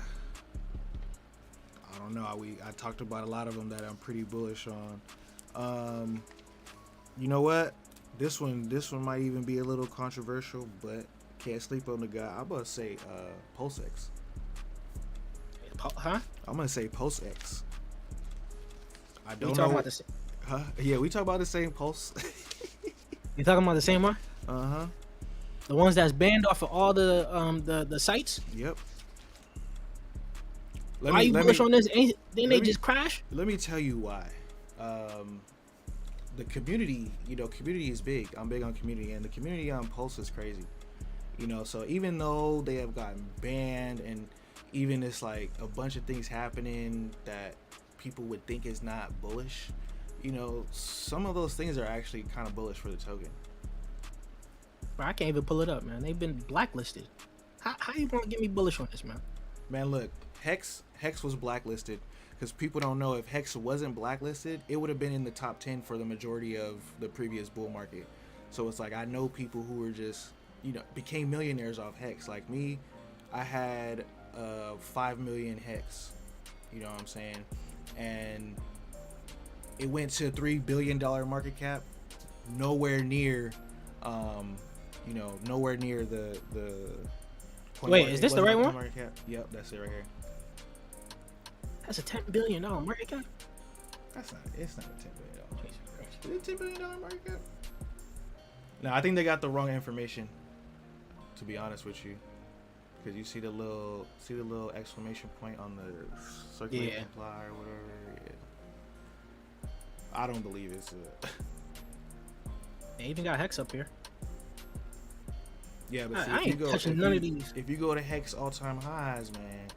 don't know. I talked about a lot of them that I'm pretty bullish on. You know what? This one might even be a little controversial, but can't sleep on the guy. I'm gonna say PulseX. Huh? I'm gonna say PulseX. I don't we know. Talking about the same? Huh? Yeah, we talk about the same Pulse. You talking about the same one? Uh-huh. The ones that's banned off of all the sites? Yep. Why are you bullish on this? Didn't they just crash? Let me tell you why. The community, you know, community is big. I'm big on community, and the community on Pulse is crazy. You know, so even though they have gotten banned, and even it's like a bunch of things happening that people would think is not bullish, some of those things are actually kind of bullish for the token. Bro, I can't even pull it up, man. They've been blacklisted. How you want to get me bullish on this, man? Man, look, Hex was blacklisted because people don't know, if Hex wasn't blacklisted, it would have been in the top 10 for the majority of the previous bull market. So it's like, I know people who were just, became millionaires off Hex. Like me, I had 5 million Hex, you know what I'm saying? And it went to $3 billion market cap, nowhere near, nowhere near the Wait, is this the right one? Market cap. Yep, that's it right here. That's a $10 billion market cap. It's not a $10 billion market cap. Is it $10 billion market cap? No, I think they got the wrong information, to be honest with you. Because you see the little exclamation point on the circulating supply or whatever. Yeah. I don't believe it's a They even got Hex up here. Yeah, but see, I ain't touching none of these. If you go to Hex all-time highs, man,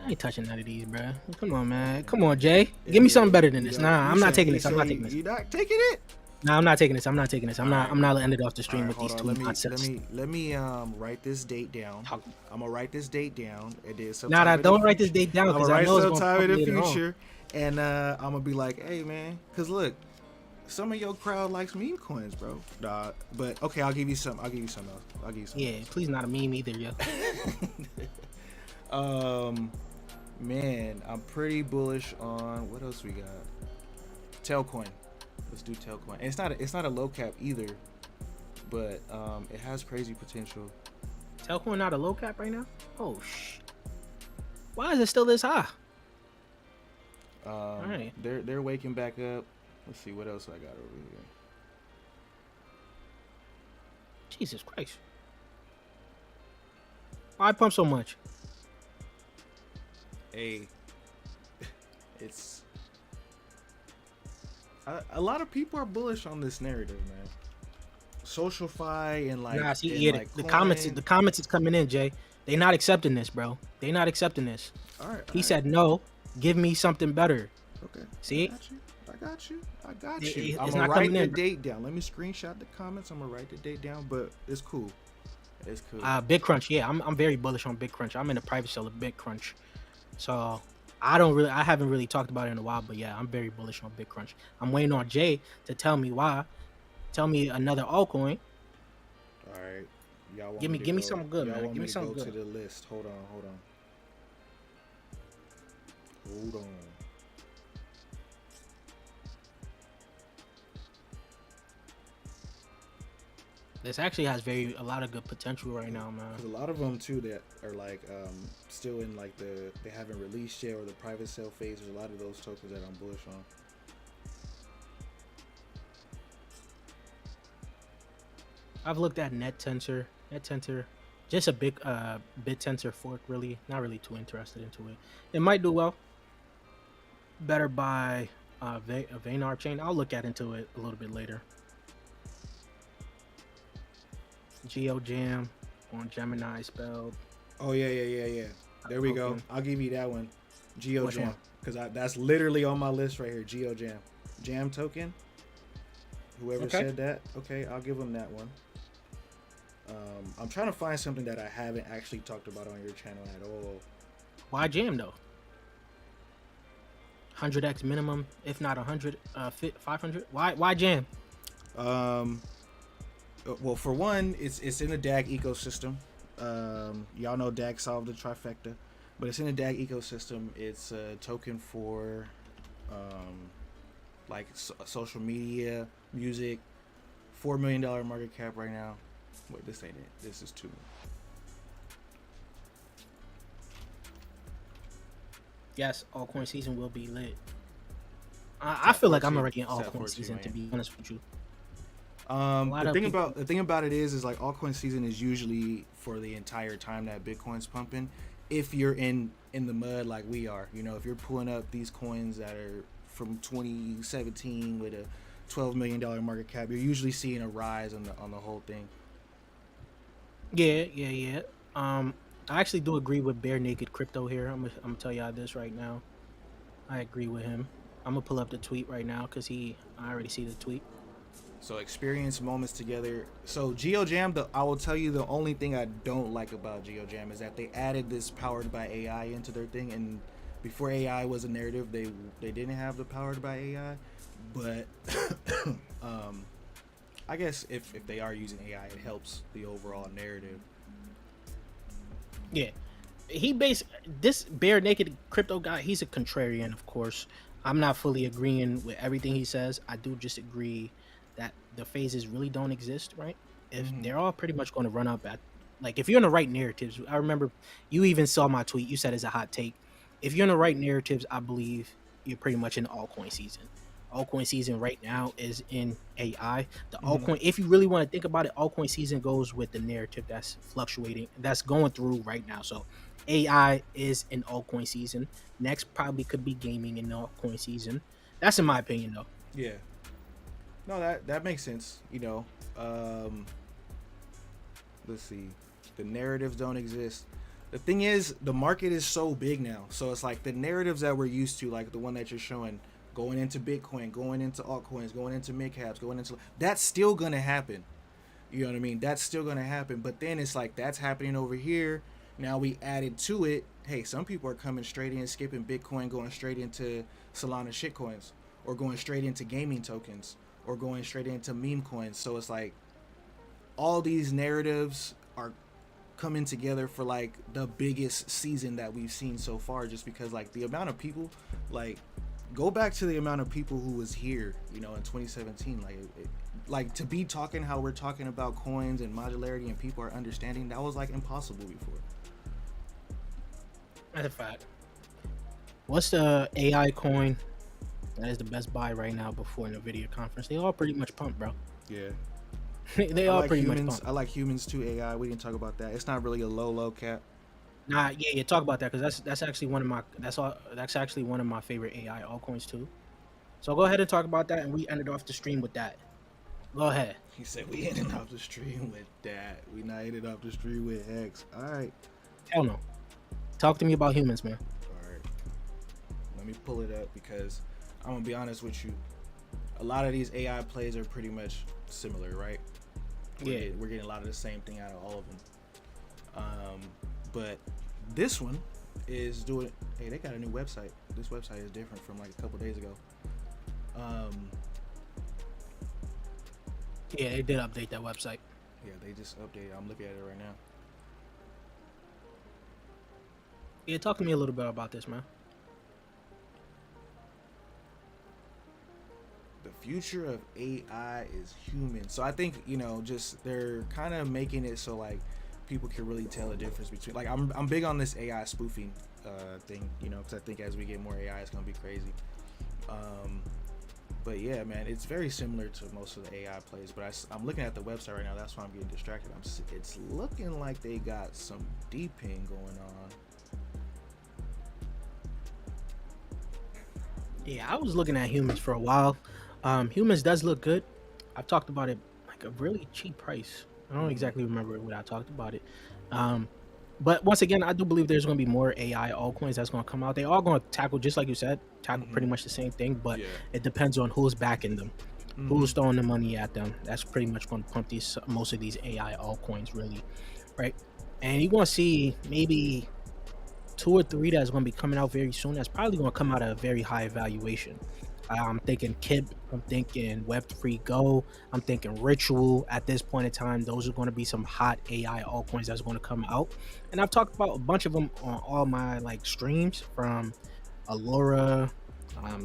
I ain't touching none of these, bro. Come on, man. Come on, Jay. Give me something better than this. Nah, I'm not taking this. I'm not taking this. You not taking it? Nah, I'm not taking this. I'm not taking this. I'm not ending off the stream with these two concepts. Let me write this date down. I'm gonna write this date down. It is Nah, don't write this date down because I know it's sometime in the future. And I'm gonna be like, hey, man, because look, some of your crowd likes meme coins, bro. Nah, but okay, I'll give you some. I'll give you some else. Yeah, please not a meme either, yo. Man, I'm pretty bullish on what else we got. Tailcoin. Let's do Tailcoin. And it's not a low cap either, but it has crazy potential. Tailcoin not a low cap right now? Oh why is it still this high? All right. They're waking back up. Let's see what else I got over here. Jesus Christ. Why pump so much? Hey, it's a lot of people are bullish on this narrative, man. SocialFi and like, the comments is coming in, Jay. They not accepting this, bro. They not accepting this. All right. He said no. Give me something better. Okay. See? I got you. I'm gonna write the date down. Let me screenshot the comments. I'm gonna write the date down, but it's cool. It's cool. Big Crunch, yeah, I'm very bullish on Big Crunch. I'm in the private sale of Big Crunch, so I haven't really talked about it in a while, but yeah, I'm very bullish on Big Crunch. I'm waiting on Jay to tell me why. Tell me another altcoin. All right, y'all want give me something good, man. Give me something good. To the list. Hold on. This actually has a lot of good potential right now, man. There's a lot of them too that are like still in like they haven't released yet or the private sale phase. There's a lot of those tokens that I'm bullish on. I've looked at NetTensor, just a big BitTensor fork. Really, not really too interested into it. It might do well. Better buy a Vayner chain. I'll look into it a little bit later. GeoJam on Gemini spelled. Oh yeah. There we go. I'll give you that one. GeoJam, because that's literally on my list right here. GeoJam, Jam token. Whoever said that, okay, I'll give them that one. I'm trying to find something that I haven't actually talked about on your channel at all. Why Jam though? 100x minimum, if not 100, 500. Why Jam? Well, for one, it's in the DAG ecosystem. Y'all know DAG solved the trifecta, but it's in the DAG ecosystem. It's a token for like social media, music. $4 million market cap right now. Wait, this ain't it. This is $2 million. Yes, altcoin season will be lit. I feel like I'm already in altcoin season, to be honest with you. The thing about it is like altcoin season is usually for the entire time that Bitcoin's pumping. If you're in the mud like we are, if you're pulling up these coins that are from 2017 with a $12 million market cap, you're usually seeing a rise on the whole thing. Yeah. I actually do agree with Bare Naked Crypto here. I'm gonna tell y'all this right now. I agree with him. I'm gonna pull up the tweet right now because I already see the tweet. So experience moments together. So GeoJam, I will tell you the only thing I don't like about GeoJam is that they added this powered by AI into their thing, and before AI was a narrative, they didn't have the powered by AI. But um, I guess if they are using AI, it helps the overall narrative. Yeah, he based this bare naked crypto guy. He's a contrarian, of course. I'm not fully agreeing with everything he says. I do just agree that the phases really don't exist, right? If Mm-hmm. they're all pretty much going to run up at, like, if you're in the right narratives. I remember you even saw my tweet. You said it's a hot take. If you're in the right narratives, I believe you're pretty much in altcoin season. Altcoin season right now is in AI. The Mm-hmm. altcoin, if you really want to think about it, altcoin season goes with the narrative that's fluctuating, that's going through right now. So AI is in altcoin season. Next probably could be gaming in the altcoin season. That's in my opinion, though. Yeah. No, that makes sense. Um, let's see. The narratives don't exist. The thing is, the market is so big now. So it's like the narratives that we're used to, like the one that you're showing, going into Bitcoin, going into altcoins, going into mid caps, going into, that's still gonna happen. You know what I mean? That's still gonna happen. But then it's like that's happening over here. Now we added to it. Hey, some people are coming straight in, skipping Bitcoin, going straight into Solana shitcoins, or going straight into gaming tokens, or going straight into meme coins. So it's like all these narratives are coming together for like the biggest season that we've seen so far, just because like the amount of people, like, go back to the amount of people who was here, in 2017, like to be talking how we're talking about coins and modularity and people are understanding, that was like impossible before. That's a fact. What's the AI coin that is the best buy right now before NVIDIA conference? They all pretty much pumped, bro. Yeah. They all pretty much I pumped. like humans too. AI. We didn't talk about that. It's not really a low cap. Nah, yeah, yeah. Talk about that because that's actually one of my that's actually one of my favorite AI altcoins too. So go ahead and talk about that, and we ended off the stream with that. Go ahead. He said we ended off the stream with that. We not ended off the stream with X. All right. Hell no. Talk to me about humans, man. All right. Let me pull it up because I'm gonna be honest with you. A lot of these AI plays are pretty much similar, right? We're getting a lot of the same thing out of all of them. But this one is doing. Hey, they got a new website. This website is different from like a couple days ago. Yeah, they did update that website. Yeah, they just updated. I'm looking at it right now. Yeah, talk to me a little bit about this, man. The future of AI is human. So I think, just they're kind of making it so like people can really tell the difference between, like, I'm big on this AI spoofing thing, because I think as we get more AI, it's gonna be crazy. But yeah, man, it's very similar to most of the AI plays. But I'm looking at the website right now. That's why I'm getting distracted. It's looking like they got some deeping going on. Yeah, I was looking at humans for a while. Humans does look good. I've talked about it like a really cheap price. I don't Mm-hmm. exactly remember when I talked about it. Um, but once again, I do believe there's going to be more AI altcoins that's going to come out. They all going to tackle, just like you said, tackle Mm-hmm. pretty much the same thing, but Yeah. it depends on who's backing them, Mm-hmm. who's throwing the money at them. That's pretty much going to pump these most of these AI altcoins, really, right? And you're going to see maybe two or three that's going to be coming out very soon. That's probably going to come out at a very high valuation. I'm thinking KIP. I'm thinking Web3 Go. I'm thinking Ritual. At this point in time, those are going to be some hot AI altcoins that's going to come out. And I've talked about a bunch of them on all my like streams, from Allura,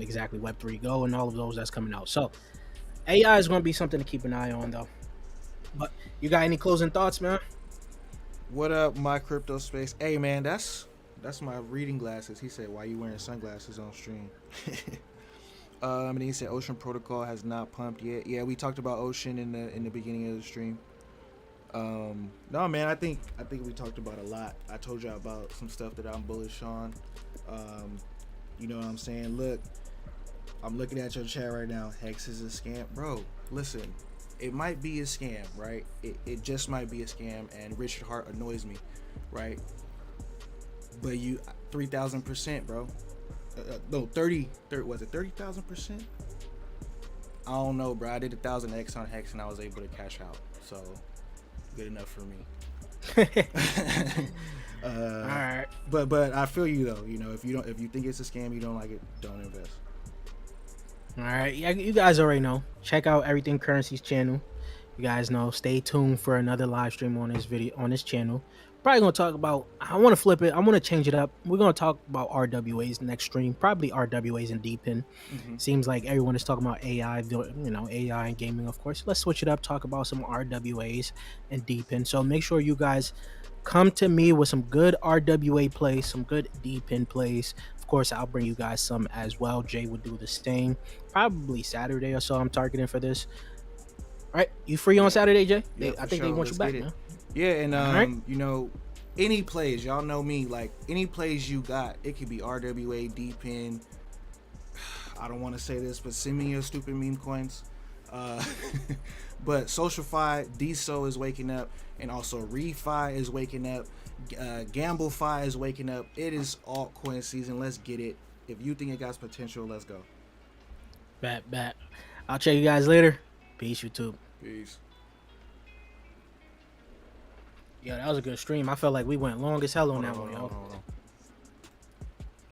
exactly Web3 Go, and all of those that's coming out. So AI is going to be something to keep an eye on, though. But you got any closing thoughts, man? What up, my crypto space? Hey, man, that's my reading glasses. He said, "Why you wearing sunglasses on stream?" And he said, "Ocean Protocol has not pumped yet." Yeah, we talked about Ocean in the beginning of the stream. No, man, I think we talked about a lot. I told you about some stuff that I'm bullish on. Um, you know what I'm saying? Look, I'm looking at your chat right now. Hex is a scam, bro. Listen, it might be a scam, right? It just might be a scam, and Richard Hart annoys me, right? But you 3,000%, bro. no 30 was it 30,000%? I don't know, bro. I did 1,000x on Hex and I was able to cash out, so good enough for me. All right. But I feel you though. If you think it's a scam, you don't like it, don't invest. All right. Yeah, you guys already know. Check out Everything Currency's channel. You guys know. Stay tuned for another live stream on this video on this channel. Probably gonna talk about. I want to flip it. I want to change it up. We're gonna talk about RWAs next stream. Probably RWAs and DPIN. Mm-hmm. Seems like everyone is talking about AI. AI and gaming, of course. Let's switch it up. Talk about some RWAs and DPIN. So make sure you guys come to me with some good RWA plays, some good DPIN plays. Of course, I'll bring you guys some as well. Jay would do the same. Probably Saturday or so. I'm targeting for this. All right, you free on Yeah, Saturday, Jay? yeah, I for think they sure. want Let's you get back, it. man. Yeah, and All right. any plays, y'all know me. Like any plays you got, it could be RWA, DPIN. I don't want to say this, but send me your stupid meme coins. Uh, but SocialFi, DSO is waking up, and also ReFi is waking up. GambleFi is waking up. It is altcoin season. Let's get it. If you think it got potential, let's go. Bet. I'll check you guys later. Peace, YouTube. Peace. Yo, that was a good stream. I felt like we went long as hell on that one, yo. Hold on.